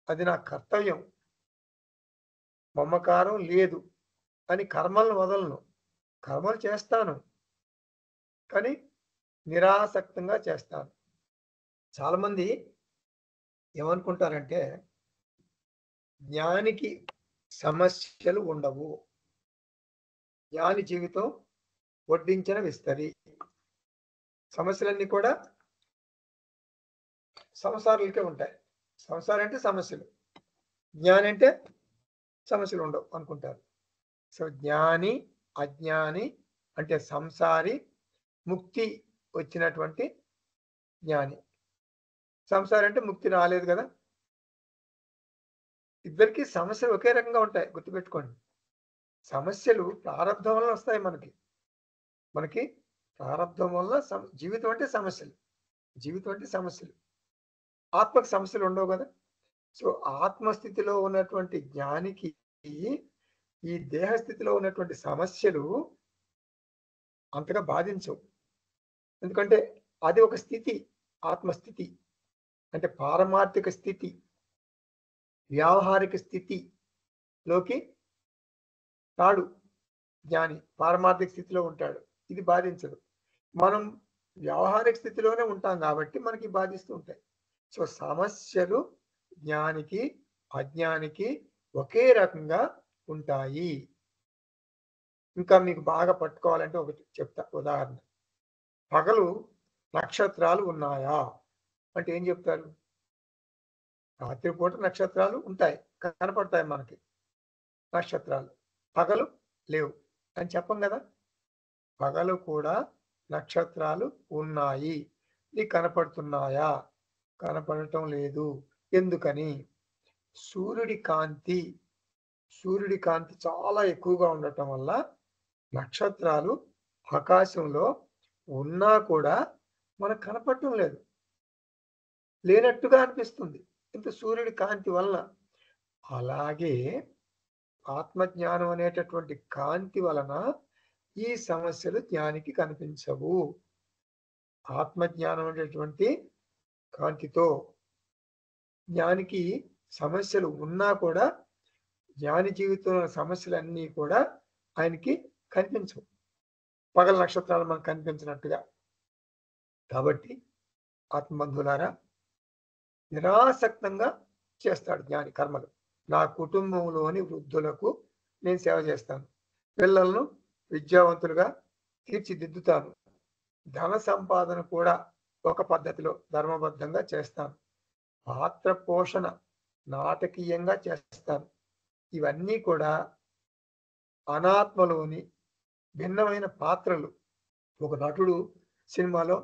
అది నా కర్తవ్యం. మమకారం లేదు అని కర్మలను వదలను. కర్మలు చేస్తాను, కానీ నిరాసక్తంగా చేస్తాను. చాలామంది ఏమనుకుంటారంటే జ్ఞానికి సమస్యలు ఉండవు, జ్ఞాని జీవితం వడ్డించిన విస్తరి. సమస్యలన్నీ కూడా సంసారాలకే ఉంటాయి. సంసారం అంటే సమస్యలు, జ్ఞాని అంటే సమస్యలు ఉండవు అనుకుంటారు. సో జ్ఞాని, అజ్ఞాని అంటే సంసారి, ముక్తి వచ్చినటువంటి జ్ఞాని. సంసారి అంటే ముక్తి రాలేదు కదా. ఇద్దరికి సమస్యలు ఒకే రకంగా ఉంటాయి, గుర్తుపెట్టుకోండి. సమస్యలు ప్రారంభం వల్ల వస్తాయి. మనకి ప్రారంభం వల్ల జీవితం అంటే సమస్యలు, జీవితం అంటే సమస్యలు. ఆత్మకు సమస్యలు ఉండవు కదా. సో ఆత్మస్థితిలో ఉన్నటువంటి జ్ఞానికి ఈ దేహస్థితిలో ఉన్నటువంటి సమస్యలు అంతగా బాధించవు. ఎందుకంటే అది ఒక స్థితి, ఆత్మస్థితి అంటే పారమార్థిక స్థితి, వ్యావహారిక స్థితిలోకి తాడు జ్ఞాని. పారమార్థిక స్థితిలో ఉంటాడు, ఇది బాధించదు. మనం వ్యావహారిక స్థితిలోనే ఉంటాం కాబట్టి మనకి బాధిస్తూ ఉంటాయి. సో సమస్యలు జ్ఞానికి, అజ్ఞానికి ఒకే రకంగా ఉంటాయి. ఇంకా మీకు బాగా పట్టుకోవాలంటే ఒకటి చెప్తా ఉదాహరణ. పగలు నక్షత్రాలు ఉన్నాయా అంటే ఏం చెప్తారు? రాత్రిపూట నక్షత్రాలు ఉంటాయి, కనపడతాయి మనకి నక్షత్రాలు. పగలు లేవు అని చెప్పం కదా. పగలు కూడా నక్షత్రాలు ఉన్నాయి. నీకు కనపడుతున్నాయా? కనపడటం లేదు. ఎందుకని? సూర్యుడి కాంతి చాలా ఎక్కువగా ఉండటం వల్ల నక్షత్రాలు ఆకాశంలో ఉన్నా కూడా మనకు కనపడటం లేదు, లేనట్టుగా అనిపిస్తుంది ఇంత సూర్యుడి కాంతి వలన. అలాగే ఆత్మజ్ఞానం అనేటటువంటి కాంతి వలన ఈ సమస్యలు జ్ఞానికి కనిపించవు. ఆత్మజ్ఞానం అనేటటువంటి కాంతితో జ్ఞానికి సమస్యలు ఉన్నా కూడా జ్ఞాని జీవితంలో సమస్యలన్నీ కూడా ఆయనకి కనిపించవు, పగల నక్షత్రాలు మనకు కనిపించినట్టుగా. కాబట్టి ఆత్మబంధువులారా, నిరాసక్తంగా చేస్తాడు జ్ఞాని కర్మలు. నా కుటుంబంలోని వృద్ధులకు నేను సేవ చేస్తాను, పిల్లలను విద్యావంతులుగా తీర్చిదిద్దుతాను, ధన సంపాదన కూడా ఒక పద్ధతిలో ధర్మబద్ధంగా చేస్తాను, పాత్ర పోషణ నాటకీయంగా చేస్తాను. ఇవన్నీ కూడా అనాత్మలోని భిన్నమైన పాత్రలు. ఒక నటుడు సినిమాలో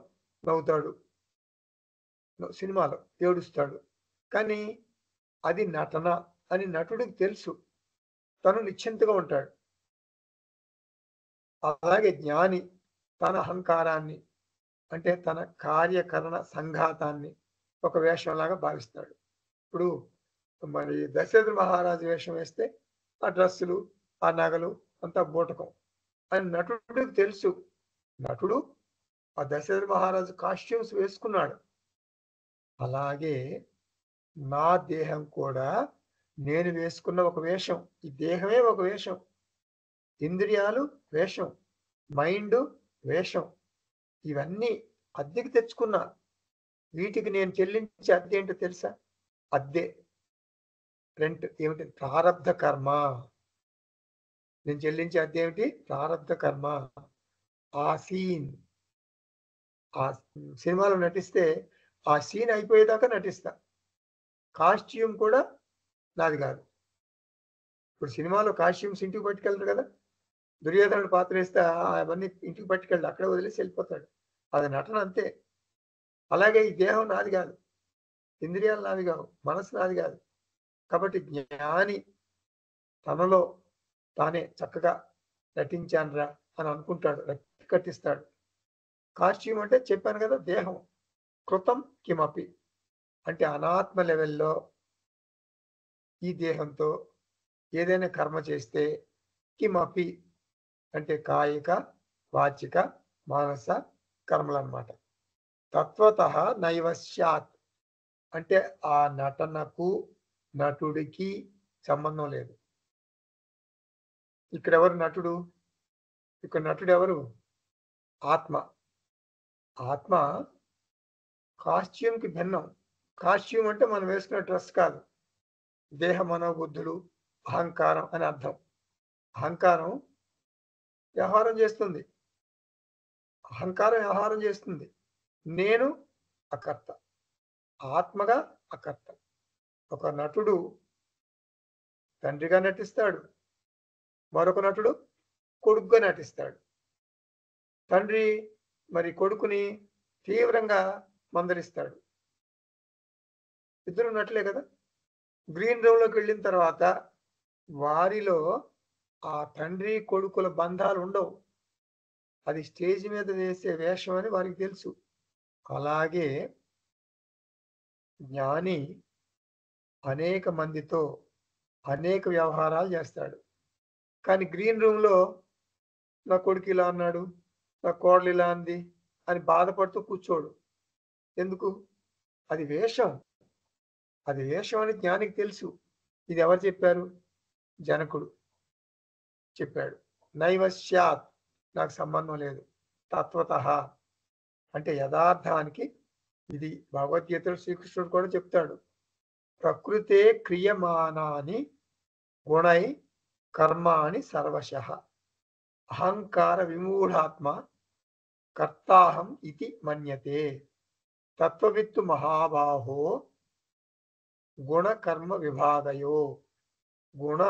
నవ్వుతాడు, సినిమాలో ఏడుస్తాడు, కానీ అది నటన అని నటుడికి తెలుసు, తను నిశ్చింతగా ఉంటాడు. అలాగే జ్ఞాని తన అహంకారాన్ని అంటే తన కార్యకరణ సంఘాతాన్ని ఒక వేషంలాగా భావిస్తాడు. ఇప్పుడు మరి దశరథ మహారాజు వేషం వేస్తే ఆ డ్రస్సులు, ఆ నగలు అంతా బూటకం అని నటుడికి తెలుసు. నటుడు ఆ దశరథ మహారాజు కాస్ట్యూమ్స్ వేసుకున్నాడు. అలాగే నా దేహం కూడా నేను వేసుకున్న ఒక వేషం. ఈ దేహమే ఒక వేషం. ఇంద్రియాలు వేషం. మైండ్ వేషం. ఇవన్నీ అద్దెకి తెచ్చుకున్నా. వీటికి నేను చెల్లించే అద్దె ఏంటో తెలుసా? అద్దె, రెంట్ ఏమిటి? ప్రారబ్ధ కర్మ. నేను చెల్లించే అద్దె ఏమిటి? ప్రారబ్ధ కర్మ. ఆ సీన్, ఆ సినిమాలో నటిస్తే ఆ సీన్ అయిపోయేదాకా నటిస్తా. కాస్ట్యూమ్ కూడా నాది కాదు. ఇప్పుడు సినిమాలో కాస్ట్యూమ్స్ ఇంటికి పట్టుకెళ్తారు కదా! దుర్యోధనుడు పాత్ర వేస్తే అవన్నీ ఇంటికి పట్టుకెళ్ళి అక్కడే వదిలేసి వెళ్ళిపోతాడు. అది నటన అంతే. అలాగే ఈ దేహం నాది కాదు. ఇంద్రియాలు నాది కావు. మనసు నాది కాదు. కాబట్టి జ్ఞాని తనలో తానే చక్కగా నటించానురా అని అనుకుంటాడు. రక్తి కట్టిస్తాడు. కాస్ట్యూమ్ అంటే చెప్పాను కదా, దేహం. కృతం కిమపి అంటే అనాత్మ లెవెల్లో ఈ దేహంతో ఏదైనా కర్మ చేస్తే కిమపి అంటే కాయిక, వాచిక, మానస కర్మలన్నమాట. తత్వతః నైవ స్యాత్ అంటే ఆ నటనకు నటుడికి సంబంధం లేదు. ఇక్కడ ఎవరు నటుడు? ఇక్కడ నటుడు ఎవరు? ఆత్మ. ఆత్మ కాస్ట్యూమ్కి భిన్నం. కాస్ట్యూమ్ అంటే మనం వేసుకున్న డ్రెస్ కాదు. దేహ మనోబుద్ధులు, అహంకారం అని అర్థం. అహంకారం వ్యవహారం చేస్తుంది. అహంకారం వ్యవహారం చేస్తుంది. నేను అకర్త. ఆత్మగా అకర్త. ఒక నటుడు తండ్రిగా నటిస్తాడు. మరొక నటుడు కొడుకుగా నటిస్తాడు. తండ్రి మరి కొడుకుని తీవ్రంగా మందలిస్తాడు. ఇద్దరు నటులే కదా! గ్రీన్ రూమ్‌లోకి వెళ్ళిన తర్వాత వారిలో ఆ తండ్రి కొడుకుల బంధాలు ఉండవు. అది స్టేజ్ మీద వేసే వేషం అని వారికి తెలుసు. అలాగే జ్ఞాని అనేక మందితో అనేక వ్యవహారాలు చేస్తాడు. కానీ గ్రీన్ రూమ్‌లో నా కొడుకు ఇలా అన్నాడు, నా కోడలు ఇలా అంది అని బాధపడుతూ కూర్చోడు. ఎందుకు? అది వేషం. అది వేషం అని జ్ఞానికి తెలుసు. ఇది ఎవరు చెప్పారు? జనకుడు చెప్పాడు. నైవ స్యాత్ నాకు సంబంధం లేదు. తత్వతః అంటే యథార్థానికి ఇది భగవద్గీతలో శ్రీకృష్ణుడు కూడా చెప్తాడు. ప్రకృతే క్రియమానాని గుణై కర్మాణి సర్వశః అహంకార విమూఢాత్మ కర్తాహం ఇతి మన్యతే తత్వవిత్తు మహాబాహో గుణకర్మ విభాగయో గుణ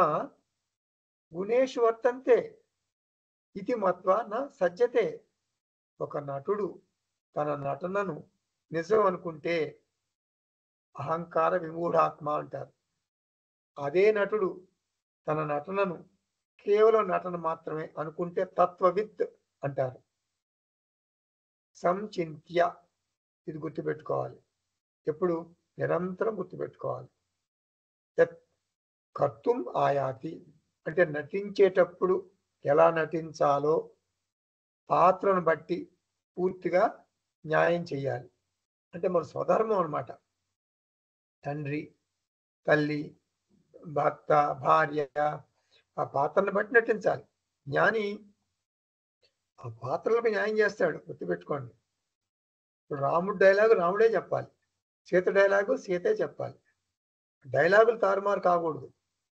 గుణేషు వర్తంతే ఇది మత్వా న సజ్జతే. ఒక నటుడు తన నటనను నిజం అనుకుంటే అహంకార విమూఢాత్మ అంటారు. అదే నటుడు తన నటనను కేవలం నటన మాత్రమే అనుకుంటే తత్వవిత్ అంటారు. సంచింత్య ఇది గుర్తుపెట్టుకోవాలి. ఎప్పుడు? నిరంతరం గుర్తుపెట్టుకోవాలి. యత్ కర్తుం ఆయాతి అంటే నటించేటప్పుడు ఎలా నటించాలో పాత్రను బట్టి పూర్తిగా న్యాయం చేయాలి. అంటే మన స్వధర్మం అన్నమాట. తండ్రి, తల్లి, భర్త, భార్య ఆ పాత్రను బట్టి నటించాలి. జ్ఞాని ఆ పాత్రలకు న్యాయం చేస్తాడు. గుర్తుపెట్టుకోండి. ఇప్పుడు రాముడు డైలాగు రాముడే చెప్పాలి. సీత డైలాగు సీతే చెప్పాలి. డైలాగులు తారుమారు కాకూడదు.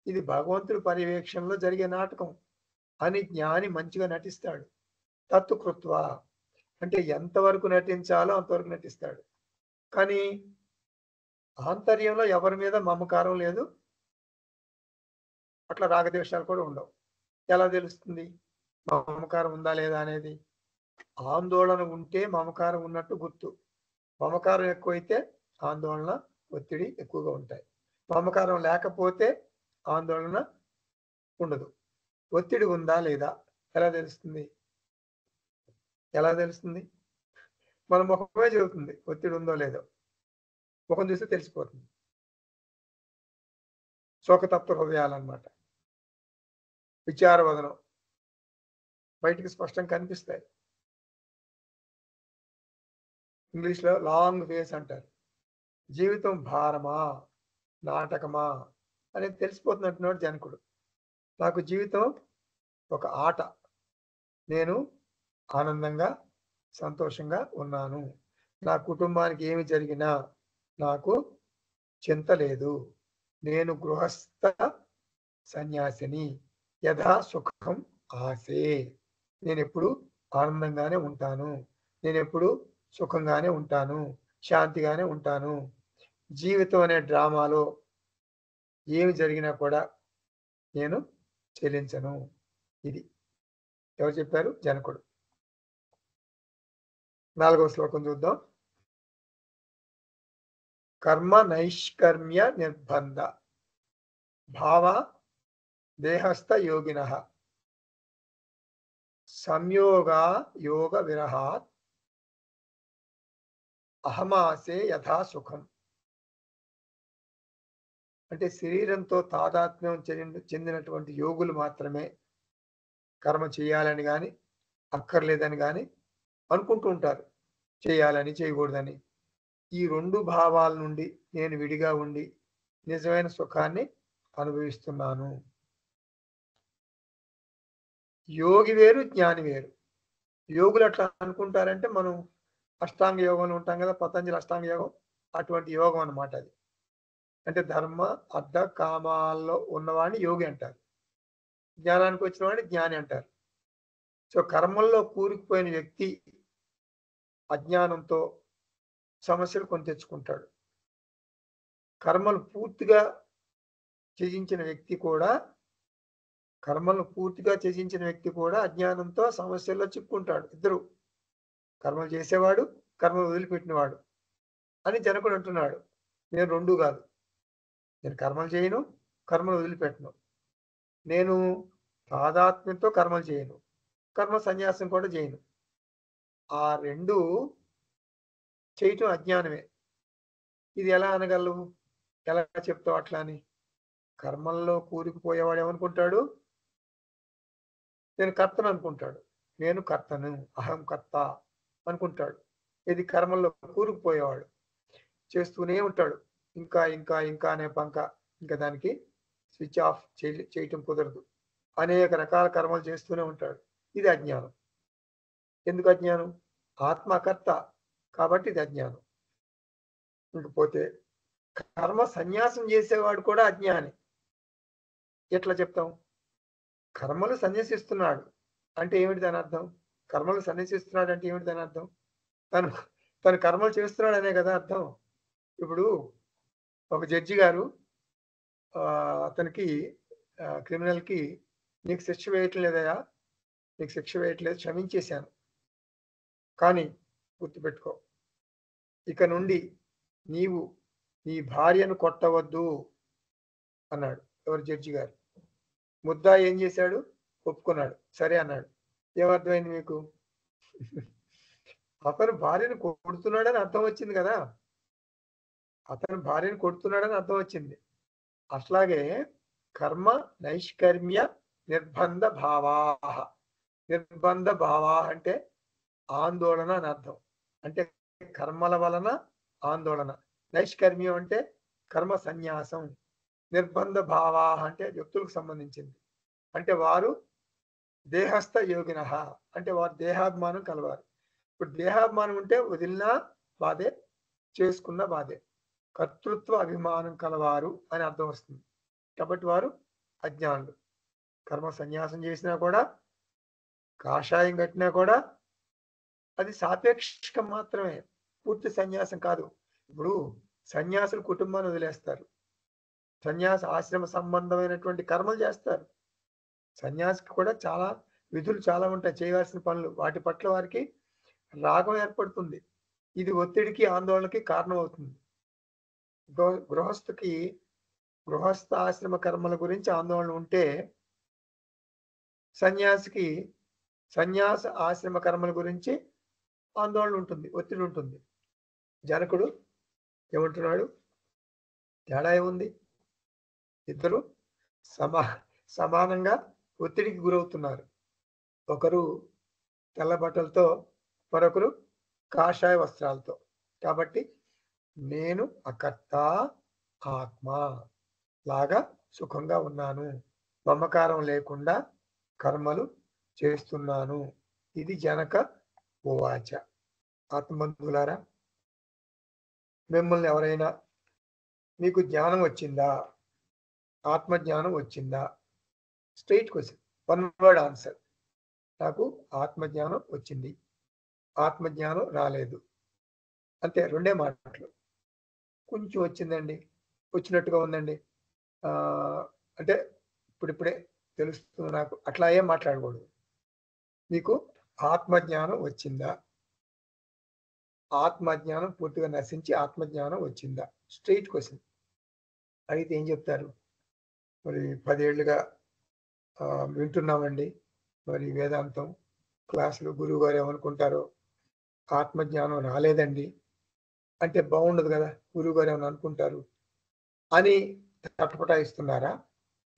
ఇది భగవంతుడి పర్యవేక్షణలో జరిగే నాటకం అని జ్ఞాని మంచిగా నటిస్తాడు. తత్తు కృత్వా అంటే ఎంతవరకు నటించాలో అంతవరకు నటిస్తాడు. కానీ ఆంతర్యంలో ఎవరి మీద మమకారం లేదు. అట్లా రాగద్వేషాలు కూడా ఉండవు. ఎలా తెలుస్తుంది మమకారం ఉందా లేదా అనేది? ఆందోళన ఉంటే మమకారం ఉన్నట్టు గుర్తు. మమకారం ఎక్కువైతే ఆందోళన, ఒత్తిడి ఎక్కువగా ఉంటాయి. మమకారం లేకపోతే ఆందోళన ఉండదు. ఒత్తిడి ఉందా లేదా ఎలా తెలుస్తుంది? ఎలా తెలుస్తుంది? మన ముఖమే చెబుతుంది ఒత్తిడి ఉందో లేదో. ముఖం చూస్తే తెలిసిపోతుంది. శోకతప్త హృదయాలన్నమాట. విచారవదనం బయటికి స్పష్టంగా కనిపిస్తాయి. ఇంగ్లీష్లో లాంగ్ ఫేస్ అంటారు. జీవితం భారమా నాటకమా అనేది తెలిసిపోతుంది అంటున్నాడు జనకుడు. నాకు జీవితం ఒక ఆట, నేను ఆనందంగా సంతోషంగా ఉన్నాను, నా కుటుంబానికి ఏమి జరిగినా నాకు చింత లేదు, నేను గృహస్థ సన్యాసిని, యథా సుఖం ఆసే, నేను ఎప్పుడు ఆనందంగానే ఉంటాను, నేను ఎప్పుడు సుఖంగానే ఉంటాను, శాంతిగానే ఉంటాను. జీవితం అనే డ్రామాలో ఏమి జరిగినా కూడా నేను చెల్లించను. ఇది ఎవరు చెప్పారు? జనకుడు. 4వ శ్లోకం చూద్దాం. కర్మ నైష్కర్మ్య నిర్బంధ భావ దేహస్థ యోగిన సంయోగా యోగ విరహాత్ అహమాసే యథా సుఖం. అంటే శరీరంతో తాదాత్మ్యం చెందినటువంటి యోగులు మాత్రమే కర్మ చేయాలని కానీ అక్కర్లేదని కానీ అనుకుంటూ ఉంటారు, చేయాలని చేయకూడదని. ఈ 2 భావాల నుండి నేను విడిగా ఉండి నిజమైన సుఖాన్ని అనుభవిస్తున్నాను. యోగి వేరు, జ్ఞాని వేరు. యోగులు అట్లా అనుకుంటారంటే మనం అష్టాంగ యోగంలో ఉంటాం కదా, పతంజలి అష్టాంగ యోగం, అటువంటి యోగం అన్నమాట అది. అంటే ధర్మ అర్థ కామాల్లో ఉన్నవాడిని యోగి అంటారు, జ్ఞానానికి వచ్చిన వాడిని జ్ఞాని అంటారు. సో కర్మల్లో కూరుకుపోయిన వ్యక్తి అజ్ఞానంతో సమస్యలు కొని తెచ్చుకుంటాడు. కర్మలు పూర్తిగా త్యజించిన వ్యక్తి కూడా అజ్ఞానంతో సమస్యల్లో చిక్కుంటాడు. ఇద్దరు, కర్మలు చేసేవాడు, కర్మలు వదిలిపెట్టినవాడు అని జనకుడు అంటున్నాడు. నేను 2 కాదు, నేను కర్మలు చేయను, కర్మలు వదిలిపెట్టను, నేను తాదాత్మ్యంతో కర్మలు చేయను, కర్మ సన్యాసం కూడా చేయను. ఆ 2 చేయటం అజ్ఞానమే. ఇది ఎలా అనగలవు, ఎలా చెప్తావు అట్లా అని? కర్మల్లో కూరుకుపోయేవాడు ఏమనుకుంటాడు? నేను కర్తను అనుకుంటాడు, నేను కర్తను, అహం కర్త అనుకుంటాడు. ఇది కర్మల్లో కూరుకుపోయేవాడు చేస్తూనే ఉంటాడు, ఇంకా ఇంకా ఇంకా అనే పంక, ఇంకా దానికి స్విచ్ ఆఫ్ చేయటం కుదరదు. అనేక రకాల కర్మలు చేస్తూనే ఉంటాడు. ఇది అజ్ఞానం. ఎందుకు అజ్ఞానం? ఆత్మకర్త కాబట్టి ఇది అజ్ఞానం. ఇంకపోతే కర్మ సన్యాసం చేసేవాడు కూడా అజ్ఞాని. ఎట్లా చెప్తాం? కర్మలు సన్యసిస్తున్నాడు అంటే ఏమిటి దాని అర్థం? కర్మలు సన్యసిస్తున్నాడు అంటే ఏమిటి దాని అర్థం? తను కర్మలు చేస్తున్నాడు అనే కదా అర్థం. ఇప్పుడు ఒక జడ్జి గారు అతనికి క్రిమినల్కి నీకు శిక్ష వేయట్లేదయా, నీకు శిక్ష వేయట్లేదు, క్షమించేశాను, కానీ గుర్తుపెట్టుకో, ఇక నుండి నీవు నీ భార్యను కొట్టవద్దు అన్నాడు. ఎవరు? జడ్జి గారు. ముద్దా ఏం చేశాడు? ఒప్పుకున్నాడు, సరే అన్నాడు. ఏమర్థమైంది మీకు? అతను భార్యను కొడుతున్నాడని అర్థం వచ్చింది కదా, అతను భార్యను కొడుతున్నాడని అర్థం వచ్చింది. అట్లాగే కర్మ నైష్కర్మ్య నిర్బంధ భావా. నిర్బంధ భావా అంటే ఆందోళన అని అర్థం. అంటే కర్మల వలన ఆందోళన. నైష్కర్మ్యం అంటే కర్మ సన్యాసం. నిర్బంధ భావా అంటే వ్యక్తులకు సంబంధించింది. అంటే వారు దేహస్థ యోగిన, అంటే వారు దేహాభిమానం కలవారు. ఇప్పుడు దేహాభిమానం ఉంటే వదిలినా బాధే, చేసుకున్న బాధే. కర్తృత్వ అభిమానం కలవారు అని అర్థం వస్తుంది. కాబట్టి వారు అజ్ఞానులు. కర్మ సన్యాసం చేసినా కూడా, కాషాయం కట్టినా కూడా అది సాపేక్షికం మాత్రమే, పూర్తి సన్యాసం కాదు. ఇప్పుడు సన్యాసులు కుటుంబాన్ని వదిలేస్తారు, సన్యాస ఆశ్రమ సంబంధమైనటువంటి కర్మలు చేస్తారు. సన్యాసికి కూడా చాలా విధులు చాలా ఉంటాయి, చేయవలసిన పనులు. వాటి పట్ల వారికి రాగం ఏర్పడుతుంది. ఇది ఒత్తిడికి ఆందోళనకి కారణం అవుతుంది. గృహస్థుకి గృహస్థ ఆశ్రమ కర్మల గురించి ఆందోళన ఉంటే, సన్యాసికి సన్యాస ఆశ్రమ కర్మల గురించి ఆందోళన ఉంటుంది, ఒత్తిడి ఉంటుంది. జనకుడు ఏమంటున్నాడు? తేడా ఏముంది? ఇద్దరు సమానంగా ఒత్తిడికి గురవుతున్నారు. ఒకరు తెల్ల బట్టలతో, మరొకరు కాషాయ వస్త్రాలతో. కాబట్టి నేను అకర్త, ఆత్మ లాగా సుఖంగా ఉన్నాను. మమకారం లేకుండా కర్మలు చేస్తున్నాను. ఇది జనక ఉవాచ. ఆత్మబంధువులారా, మిమ్మల్ని ఎవరైనా మీకు జ్ఞానం వచ్చిందా? ఆత్మజ్ఞానం వచ్చిందా? Straight question, one word answer. నాకు ఆత్మజ్ఞానం వచ్చింది, ఆత్మజ్ఞానం రాలేదు. అంతే, రెండే మాటలు. కొంచెం వచ్చిందండి, వచ్చినట్టుగా ఉందండి, అంటే ఇప్పుడిప్పుడే తెలుస్తుంది నాకు, అట్లా ఏం మాట్లాడకూడదు. మీకు ఆత్మజ్ఞానం వచ్చిందా? ఆత్మజ్ఞానం పూర్తిగా నశించి ఆత్మజ్ఞానం వచ్చిందా? స్ట్రెయిట్ క్వశ్చన్ అడిగితే ఏం చెప్తారు? మరి 10 ఏళ్ళుగా వింటున్నామండి మరి వేదాంతం క్లాసులు, గురువు గారు ఏమనుకుంటారో ఆత్మజ్ఞానం రాలేదండి అంటే బాగుండదు కదా, గురువు గారు ఏమైనా అనుకుంటారు అని తటపటాయిస్తున్నారా?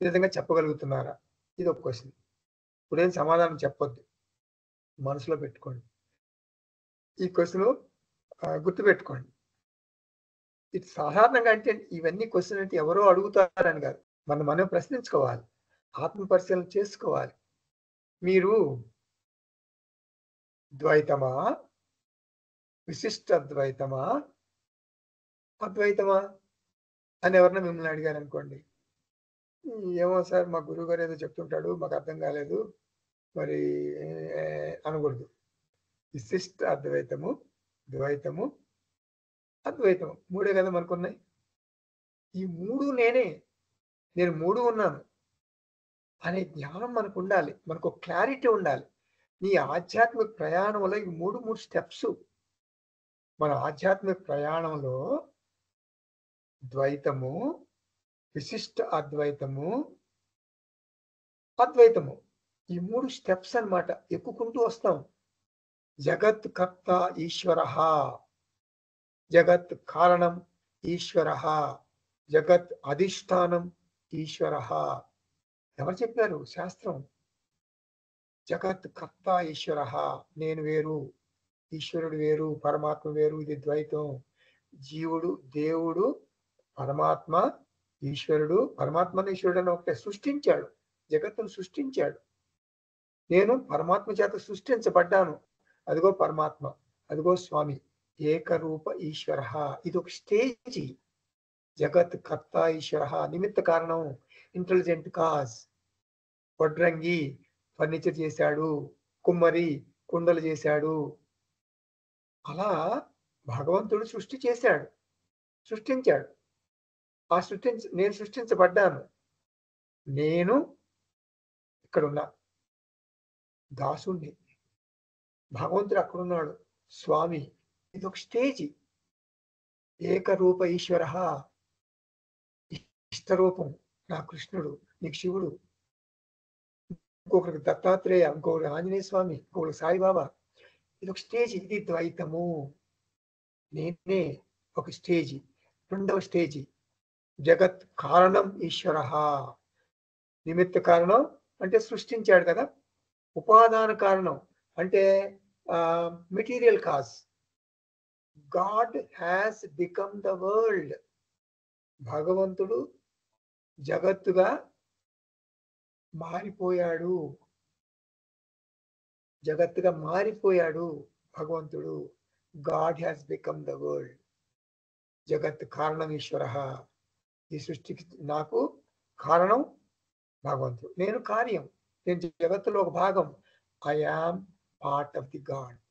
నిజంగా చెప్పగలుగుతున్నారా? ఇది ఒక క్వశ్చన్. ఇప్పుడేం సమాధానం చెప్పొద్దు, మనసులో పెట్టుకోండి. ఈ క్వశ్చన్ గుర్తుపెట్టుకోండి. ఇది సాధారణంగా అంటే ఇవన్నీ క్వశ్చన్ అంటే ఎవరో అడుగుతారని కాదు, మనం ప్రశ్నించుకోవాలి, ఆత్మ పరిశీలన చేసుకోవాలి. మీరు ద్వైతమా, విశిష్ట అద్వైతమా, అద్వైతమా అని ఎవరన్నా మిమ్మల్ని అడిగారు అనుకోండి, ఏమో సార్ మా గురువు గారు ఏదో చెప్తుంటాడు, మాకు అర్థం కాలేదు మరి అనకూడదు. విశిష్ట అద్వైతము, ద్వైతము, అద్వైతము, మూడే కదా మనకున్నాయి. ఈ మూడు నేను మూడు ఉన్నాను అనే జ్ఞానం మనకు ఉండాలి, మనకు క్లారిటీ ఉండాలి. నీ ఆధ్యాత్మిక ప్రయాణంలో ఈ మూడు స్టెప్స్. మన ఆధ్యాత్మిక ప్రయాణంలో ద్వైతము, విశిష్ట అద్వైతము, అద్వైతము, ఈ మూడు స్టెప్స్ అన్నమాట. ఎక్కుకుంటూ వస్తాం. జగత్ కర్త ఈశ్వర, జగత్ కారణం ఈశ్వర, జగత్ అధిష్టానం ఈశ్వర. ఎవరు చెప్పారు? శాస్త్రం. జగత్ కర్త ఈశ్వర, నేను వేరు, ఈశ్వరుడు వేరు, పరమాత్మ వేరు, ఇది ద్వైతం. జీవుడు, దేవుడు, పరమాత్మ, ఈశ్వరుడు. పరమాత్మను ఈశ్వరుడు అని ఒకటే, సృష్టించాడు, జగత్తును సృష్టించాడు. నేను పరమాత్మ చేత సృష్టించబడ్డాను. అదిగో పరమాత్మ, అదిగో స్వామి, ఏకరూప ఈశ్వర. ఇది ఒక స్టేజి. జగత్ కర్త ఈశ్వర, నిమిత్త కారణం, ఇంటెలిజెంట్ కాజ్. వడ్రంగి ఫర్నిచర్ చేశాడు, కుమ్మరి కుండలు చేశాడు. అలా భగవంతుడు సృష్టి చేశాడు, సృష్టించాడు. నేను సృష్టించబడ్డాను. నేను ఇక్కడున్నా దాసుణ్ణి, భగవంతుడు అక్కడున్నాడు, స్వామి. ఇది ఒక స్టేజి. ఏకరూప ఈశ్వర, ఇష్టరూపం నా కృష్ణుడు, నీకు శివుడు, ఇంకొకరికి దత్తాత్రేయ, ఇంకొకరికి ఆంజనేయ స్వామి, ఇంకొకరికి సాయిబాబా. ఇది ఒక స్టేజ్. ఇది ద్వైతము. నేనే ఒక స్టేజి. రెండవ స్టేజి జగత్ కారణం ఈశ్వర. నిమిత్త కారణం అంటే సృష్టించాడు కదా. ఉపాదాన కారణం అంటే material cause. God has become the world. భగవంతుడు జగత్తుగా మారిపోయాడు, జగత్తుగా మారిపోయాడు భగవంతుడు. God has become the world. జగత్ కారణం ఈశ్వర. ఈ సృష్టికి నాకు కారణం భగవంతుడు, నేను కార్యం, నేను జగత్తులో ఒక భాగం. I am part of the God.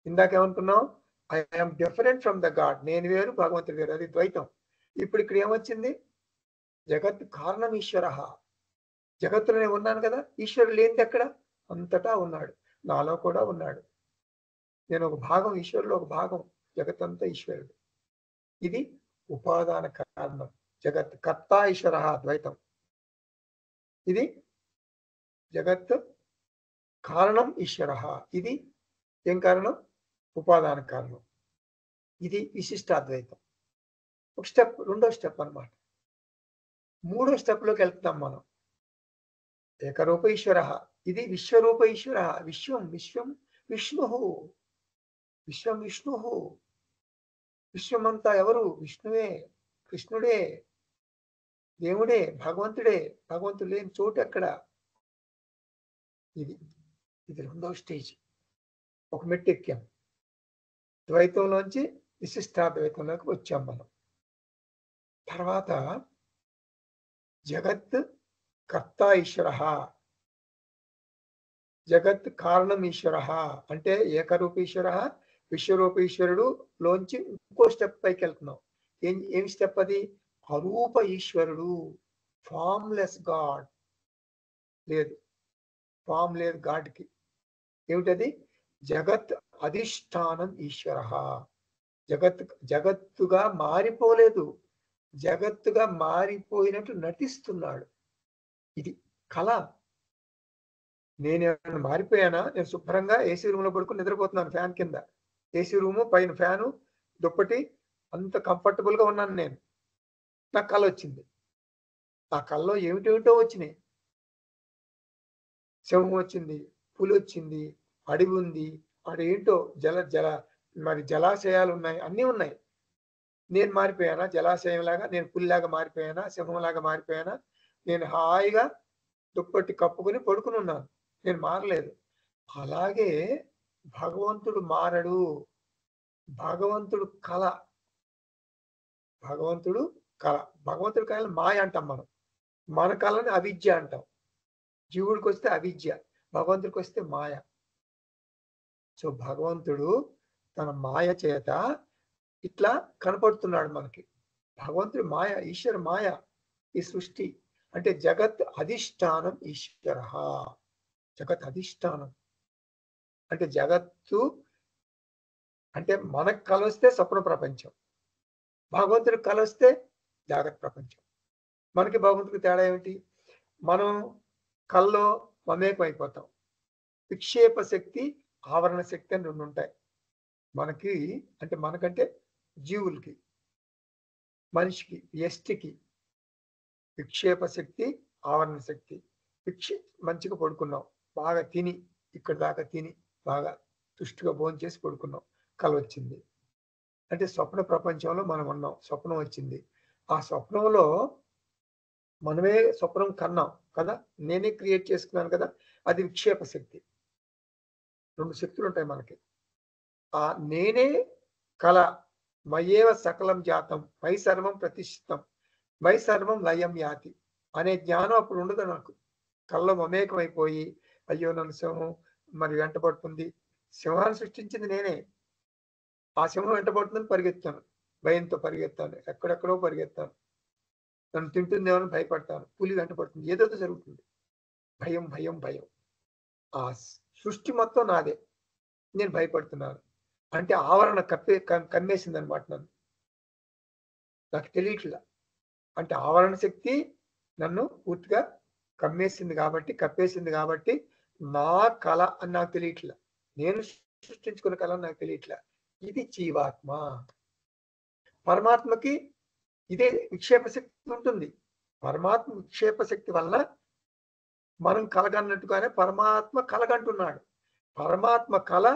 ఇందాకేమనుకున్నాం? I am different from the God. నేను వేరు, భగవంతుడు వేరు, అది ద్వైతం. ఇప్పుడు ఇక్కడ ఏమొచ్చింది? జగత్ కారణం ఈశ్వర. జగత్తులో నేను ఉన్నాను కదా, ఈశ్వరుడు లేనిది ఎక్కడ? అంతటా ఉన్నాడు, నాలో కూడా ఉన్నాడు. నేను ఒక భాగం, ఈశ్వరులో ఒక భాగం, జగత్తంతా ఈశ్వరుడు. ఇది ఉపాదాన కారణం. జగత్ కర్త ఈశ్వర, ద్వైతం. ఇది జగత్ కారణం ఈశ్వర. ఇది ఏం కారణం? ఉపాదాన కారణం. ఇది విశిష్టాద్వైతం. ఒక స్టెప్, రెండో స్టెప్ అన్నమాట. మూడో స్టెప్లోకి వెళ్తాం మనం. ఏకరూప ఈశ్వర. ఇది విశ్వరూప ఈశ్వర. విశ్వం విశ్వం విష్ణు. విశ్వం విష్ణు. విశ్వమంతా ఎవరు? విష్ణువే, కృష్ణుడే, దేవుడే, భగవంతుడే. భగవంతుడు లేని చోటు ఎక్కడ? ఇది ఇది రెండవ స్టేజ్. ఒక మెట్టు ఎక్కాం. ద్వైతంలోంచి విశిష్టాద్వైతంలోకి వచ్చాం మనం. తర్వాత జగత్ కర్త ఈశ్వర, జగత్ కారణం ఈశ్వర అంటే ఏకరూప ఈశ్వర, విశ్వరూప ఈశ్వరుడు లోంచి ఇంకో స్టెప్ పైకి వెళ్తున్నాం. ఏం స్టెప్ అది? అరూప ఈశ్వరుడు, ఫామ్లెస్ గాడ్. లేదు, ఫామ్ లేదు గాడ్కి. ఏమిటది? జగత్ అధిష్టానం ఈశ్వర. జగత్తుగా మారిపోలేదు, జగత్తుగా మారిపోయినట్టు నటిస్తున్నాడు. ఇది కళ. నేనేమైనా మారిపోయానా? నేను శుభ్రంగా ఏసీ రూమ్ లో పడుకుని నిద్రపోతున్నాను, ఫ్యాన్ కింద. ఏసీ రూము, పైన ఫ్యాను, దుప్పటి, అంత కంఫర్టబుల్ గా ఉన్నాను నేను. నాకు కళ వచ్చింది. ఆ కళలో ఏమిటేమిటో వచ్చినాయి. సింహం వచ్చింది, పులి వచ్చింది, అడవి ఉంది, అడేంటో మరి జలాశయాలు ఉన్నాయి, అన్నీ ఉన్నాయి. నేను మారిపోయానా? జలాశయంలాగా నేను పులిలాగా మారిపోయానా? సింహంలాగా మారిపోయానా? నేను హాయిగా దుప్పటి కప్పుకొని పడుకుని ఉన్నాను, నేను మారలేదు. అలాగే భగవంతుడు మారడు. భగవంతుడు కళ. భగవంతుడు కళ. భగవంతుడి కళ మాయ అంటాం మనం. మన కళని అవిద్య అంటాం. జీవుడికి వస్తే అవిద్య, భగవంతుడికి వస్తే మాయ. సో భగవంతుడు తన మాయ చేత ఇట్లా కనపడుతున్నాడు మనకి. భగవంతుడు మాయ, ఈశ్వర మాయ. ఈ సృష్టి అంటే జగత్ అధిష్టానం ఈశ్వర. జగత్ అధిష్టానం అంటే జగత్తు అంటే మనకు కలొస్తే స్వప్న ప్రపంచం, భగవంతుడికి కలొస్తే జాగ్రత్త ప్రపంచం. మనకి భగవంతుడికి తేడా ఏమిటి? మనం కల్లో మమేకం అయిపోతాం. విక్షేప శక్తి, ఆవరణ శక్తి అని రెండు ఉంటాయి మనకి. అంటే మనకంటే జీవులకి, మనిషికి, ఎస్టికి విక్షేప శక్తి, ఆవరణ శక్తి. మంచిగా పడుకున్నాం, బాగా తిని, ఇక్కడ దాకా తిని బాగా తుష్టిగా భోజనం చేసి పడుకున్నాం, కల వచ్చింది. అంటే స్వప్న ప్రపంచంలో మనం ఉన్నాం, స్వప్నం వచ్చింది. ఆ స్వప్నంలో మనమే స్వప్నం కన్నాం కదా, నేనే క్రియేట్ చేసుకున్నాను కదా, అది విక్షేప శక్తి. రెండు శక్తులు ఉంటాయి మనకి. ఆ నేనే కళ. మయేవ సకలం జాతం, మై సర్వం ప్రతిష్ఠితం, మై సర్వం లయం యాతి అనే జ్ఞానం అప్పుడు ఉండదు నాకు. కళ్ళలో మమేకం అయిపోయి, అయ్యో నన్ను సింహం మరి వెంటబడుతుంది. సింహాన్ని సృష్టించింది నేనే. ఆ సింహం వెంటబడుతుందని పరిగెత్తాను, భయంతో పరిగెత్తాను, ఎక్కడెక్కడో పరిగెత్తాను. నన్ను తింటుందేమని భయపడతాను, పులి వెంటబడుతుంది, ఏదో జరుగుతుంది. భయం భయం భయం. ఆ సృష్టి మొత్తం నాదే, నేను భయపడుతున్నాను. అంటే ఆవరణ కమ్మేసింది అనమాట నన్ను, నాకు తెలియట్లా. అంటే ఆవరణ శక్తి నన్ను పూర్తిగా కప్పేసింది కాబట్టి నా కళ అని నాకు తెలియట్లా, నేను సృష్టించుకున్న కళ నాకు తెలియట్లా. ఇది జీవాత్మ. పరమాత్మకి ఇదే విక్షేప శక్తి ఉంటుంది. పరమాత్మ విక్షేప శక్తి వల్ల మనం కలగన్నట్టుగానే పరమాత్మ కలగంటున్నాడు. పరమాత్మ కళ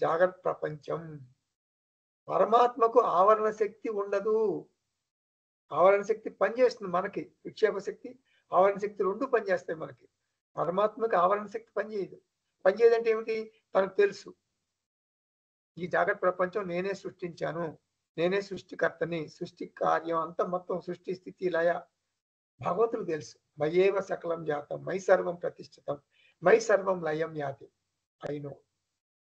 జాగ్రత్త ప్రపంచం. పరమాత్మకు ఆవరణ శక్తి ఉండదు. ఆవరణ శక్తి పనిచేస్తుంది మనకి. విక్షేప శక్తి, ఆవరణ శక్తి రెండు పనిచేస్తాయి మనకి. పరమాత్మకి ఆవరణ శక్తి పనిచేయదు. పనిచేయదంటే ఏమిటి? తనకు తెలుసు, ఈ జాగ్రత్త ప్రపంచం నేనే సృష్టించాను, నేనే సృష్టికర్తని, సృష్టి కార్యం అంతా మొత్తం సృష్టి స్థితి లయ భగవంతుడు తెలుసు. మయేవ సకలం జాతం, మై సర్వం ప్రతిష్ఠితం, మై సర్వం లయం యాతి. అయినో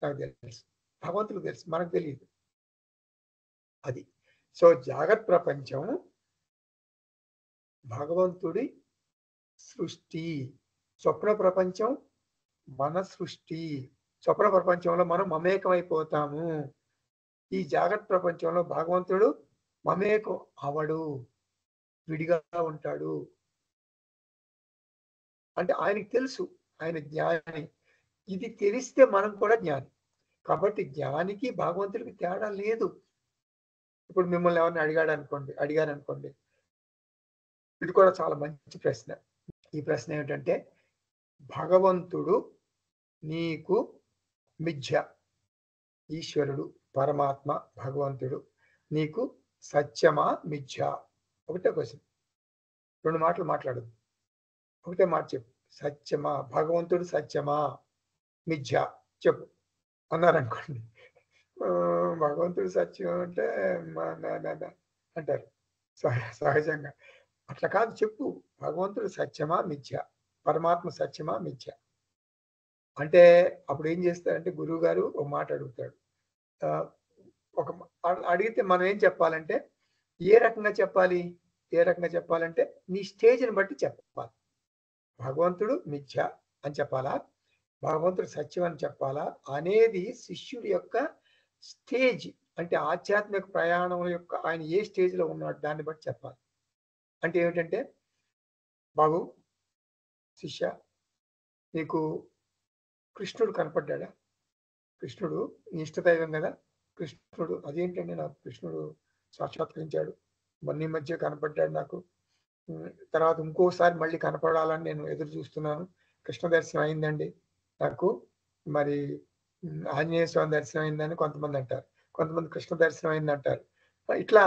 నాకు తెలుసు, భగవంతుడు తెలుసు, మనకు తెలియదు. అది. సో జాగ్రత్త ప్రపంచం భగవంతుడి సృష్టి, స్వప్న ప్రపంచం మన సృష్టి. స్వప్న ప్రపంచంలో మనం మమేకమైపోతాము. ఈ జాగ్రత్త ప్రపంచంలో భగవంతుడు మమేకం అవడు, విడిగా ఉంటాడు. అంటే ఆయనకి తెలుసు, ఆయన జ్ఞాని. ఇది తెలిస్తే మనం కూడా జ్ఞాని. కాబట్టి జ్ఞానికి భగవంతుడికి తేడా లేదు. ఇప్పుడు మిమ్మల్ని ఎవరిని అడిగారనుకోండి, ఇది కూడా చాలా మంచి ప్రశ్న. ఈ ప్రశ్న ఏమిటంటే, భగవంతుడు నీకు మిథ్య, ఈశ్వరుడు పరమాత్మ భగవంతుడు నీకు సత్యమా మిథ్య? ఒకటే క్వశ్చన్, 2 మాటలు మాట్లాడదు, ఒకటే మాట చెప్పు. సత్యమా, భగవంతుడు సత్యమా మిథ్య చెప్పు అన్నారనుకోండి, భగవంతుడు సత్యం అంటే అంటారు సహజంగా. అట్లా కాదు, చెప్పు భగవంతుడు సత్యమా మిథ్య, పరమాత్మ సత్యమా మిథ్య అంటే అప్పుడు ఏం చేస్తారంటే గురువు గారు ఒక మాట అడుగుతాడు. ఒక అడిగితే మనం ఏం చెప్పాలంటే, ఏ రకంగా చెప్పాలి, ఏ రకంగా చెప్పాలంటే నీ స్టేజ్ని బట్టి చెప్పాలి. భగవంతుడు మిథ్య అని చెప్పాలా, భగవంతుడు సత్యం అని చెప్పాలా అనేది శిష్యుడి యొక్క స్టేజ్, అంటే ఆధ్యాత్మిక ప్రయాణం యొక్క ఆయన ఏ స్టేజ్లో ఉన్నాడు దాన్ని బట్టి చెప్పాలి. అంటే ఏమిటంటే, బాబు శిష్య నీకు కృష్ణుడు కనపడ్డా? కృష్ణుడు నీ ఇష్టదైవం కదా, కృష్ణుడు అదేంటండి నాకు కృష్ణుడు సాక్షాత్కరించాడు, మొన్న మధ్య కనపడ్డాడు నాకు, తర్వాత ఇంకోసారి మళ్ళీ కనపడాలని నేను ఎదురు చూస్తున్నాను, కృష్ణ దర్శనం అయిందండి నాకు, మరి ఆంజనేయ స్వామి దర్శనం అయిందని కొంతమంది అంటారు, కొంతమంది కృష్ణ దర్శనం అయింది అంటారు. ఇట్లా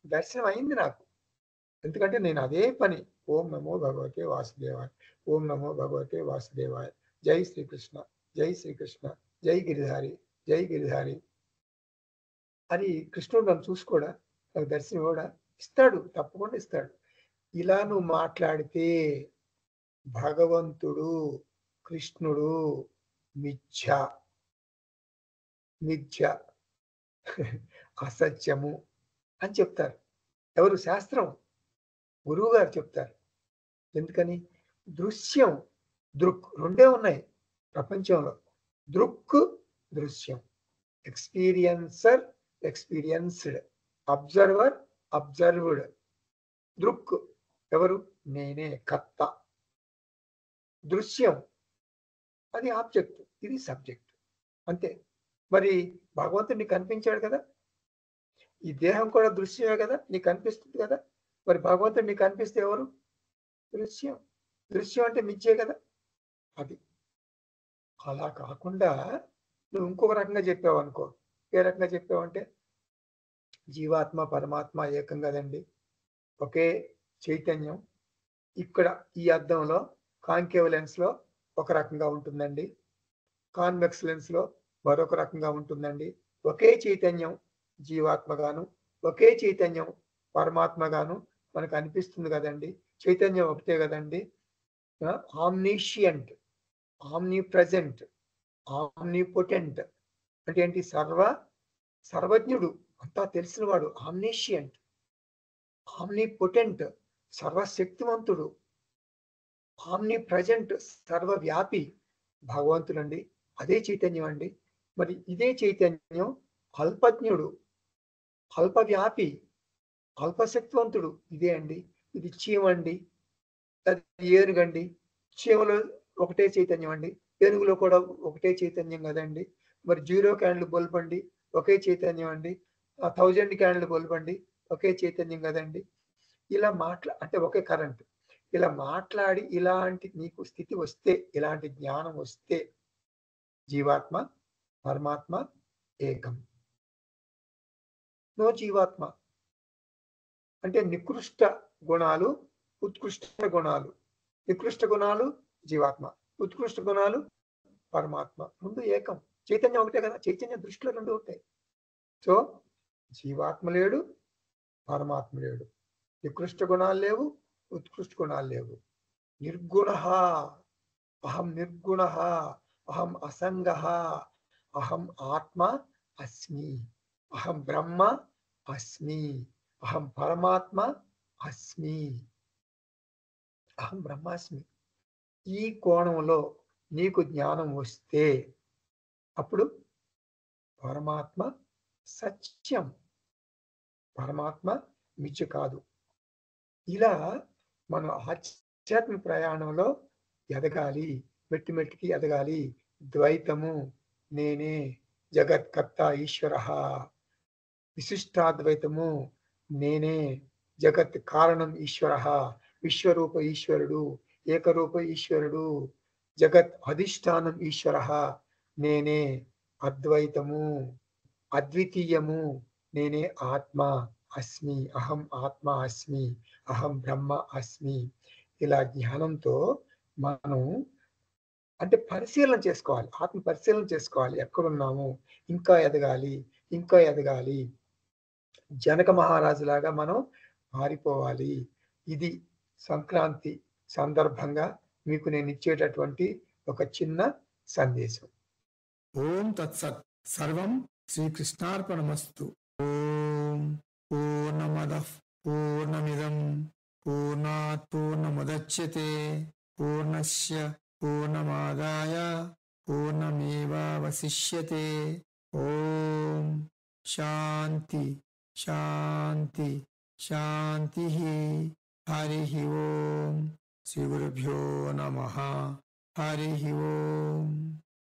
దర్శనం అయింది నాకు, ఎందుకంటే నేను అదే పని ఓం నమో భగవతే వాసుదేవాయ, ఓం నమో భగవతే వాసుదేవాయ, జై శ్రీకృష్ణ, జై శ్రీకృష్ణ, జై గిరిధారి, జై గిరిధారి అని. కృష్ణుడు నన్ను చూసుకోడా, నాకు దర్శనం కూడా ఇస్తాడు, తప్పకుండా ఇస్తాడు. ఇలా నువ్వు మాట్లాడితే భగవంతుడు కృష్ణుడు మిథ్య, మిథ్య అసత్యము అని చెప్తారు. ఎవరు? శాస్త్రం, గురువు గారు చెప్తారు. ఎందుకని? దృశ్యం దృక్ రెండే ఉన్నాయి ప్రపంచంలో, దృక్ దృశ్యం, ఎక్స్పీరియన్సర్ ఎక్స్పీరియన్స్డ్, అబ్జర్వర్ అబ్జర్వ్డ్. దృక్ ఎవరు? నేనే, కర్త. దృశ్యం అది ఆబ్జెక్ట్, ఇది సబ్జెక్ట్, అంతే. మరి భగవంతుడు నీకు కనిపించాడు కదా, ఈ దేహం కూడా దృశ్యమే కదా, నీకు కనిపిస్తుంది కదా, మరి భగవంతుడు నీకు కనిపిస్తే ఎవరు? దృశ్యం. దృశ్యం అంటే మిథ్యే కదా. అది అలా కాకుండా నువ్వు ఇంకొక రకంగా చెప్పావు అనుకో. ఏ రకంగా చెప్పావు అంటే, జీవాత్మ పరమాత్మ ఏకం కదండి, ఒకే చైతన్యం. ఇక్కడ ఈ అద్దంలో కాంకేవ్ లెన్స్ లో ఒక రకంగా ఉంటుందండి, కాన్వెక్స్ లెన్స్ లో మరొక రకంగా ఉంటుందండి. ఒకే చైతన్యం జీవాత్మగాను, ఒకే చైతన్యం పరమాత్మగాను మనకు అనిపిస్తుంది కదండి. చైతన్యం ఒకటే కదండి. ఆమ్నిషియంట్, ఆమ్ని ప్రజెంట్, ఆమ్నిపోటెంట్ అంటే ఏంటి? సర్వజ్ఞుడు, అంతా తెలిసినవాడు. ఆమ్నిషియంట్, ఆమ్నిపోటెంట్ సర్వశక్తివంతుడు, ఆమ్ని ప్రజెంట్ సర్వవ్యాపి భగవంతుడండి. అదే చైతన్యం అండి. మరి ఇదే చైతన్యం అల్పజ్ఞుడు, అల్పవ్యాపి, అల్పశక్తివంతుడు ఇదే అండి. ఇది చీమండి, అది ఏనుగండి. చీమలో ఒకటే చైతన్యం అండి, ఏనుగులో కూడా ఒకటే చైతన్యం కదండి. మరి 0 క్యాండిల్ బల్బ్ అండి, ఒకే చైతన్యం అండి. 1000 క్యాండిల్ బల్బ్ అండి, ఒకే చైతన్యం కదండి. ఇలా అంటే ఒకే కరెంట్. ఇలా మాట్లాడి ఇలాంటి నీకు స్థితి వస్తే, ఇలాంటి జ్ఞానం వస్తే జీవాత్మ పరమాత్మ ఏకం. నో జీవాత్మ అంటే నికృష్ట గుణాలు, ఉత్కృష్ట గుణాలు. నికృష్ట గుణాలు జీవాత్మ, ఉత్కృష్ట గుణాలు పరమాత్మ, రెండు ఏకం. చైతన్యం ఒకటే కదా, చైతన్య దృష్టిలో రెండు ఉంటాయి. సో జీవాత్మ లేడు, పరమాత్మ లేడు. నికృష్ట గుణాలు లేవు, ఉత్కృష్ట గుణాలు లేవు. నిర్గుణ, అహం నిర్గుణ, అహం అసంగ, అహం ఆత్మ అస్మి, అహం బ్రహ్మ అస్మి, అహం పరమాత్మ అస్మి, అహం బ్రహ్మాస్మి. ఈ కోణంలో నీకు జ్ఞానం వస్తే అప్పుడు పరమాత్మ సత్యం, పరమాత్మ మిథ్య కాదు. ఇలా మనం ఆధ్యాత్మిక ప్రయాణంలో ఎదగాలి, మెట్టి మెట్టికి ఎదగాలి. ద్వైతము నేనే, జగత్కర్త ఈశ్వర, విశిష్టాద్వైతము నేనే, జగత్ కారణం ఈశ్వర, విశ్వరూప ఈశ్వరుడు, ఏకరూప ఈశ్వరుడు, జగత్ అధిష్టానం ఈశ్వర, నేనే అద్వైతము, అద్వితీయము, నేనే ఆత్మ అస్మి, అహం ఆత్మ అస్మి, అహం బ్రహ్మ అస్మి. ఇలా జ్ఞానంతో మనం అంటే పరిశీలన చేసుకోవాలి, ఆత్మ పరిశీలన చేసుకోవాలి. ఎక్కడున్నాము, ఇంకా ఎదగాలి, ఇంకా ఎదగాలి, జనక మహారాజులాగా మనం మారిపోవాలి. ఇది సంక్రాంతి సందర్భంగా మీకు నేను ఇచ్చేటటువంటి ఒక చిన్న సందేశం. ఓం తత్సత్. సర్వం శ్రీకృష్ణార్పణమస్తు. ఓం పూర్ణమదః పూర్ణమిదం పూర్ణాత్ పూర్ణముదచ్యతే పూర్ణస్య పూర్ణమాదాయ పూర్ణమేవావశిష్యతే. ఓం శాంతి శాంతి శాంతి. హరి ఓం. శ్రీ గురుభ్యో నమః. హరి ఓం.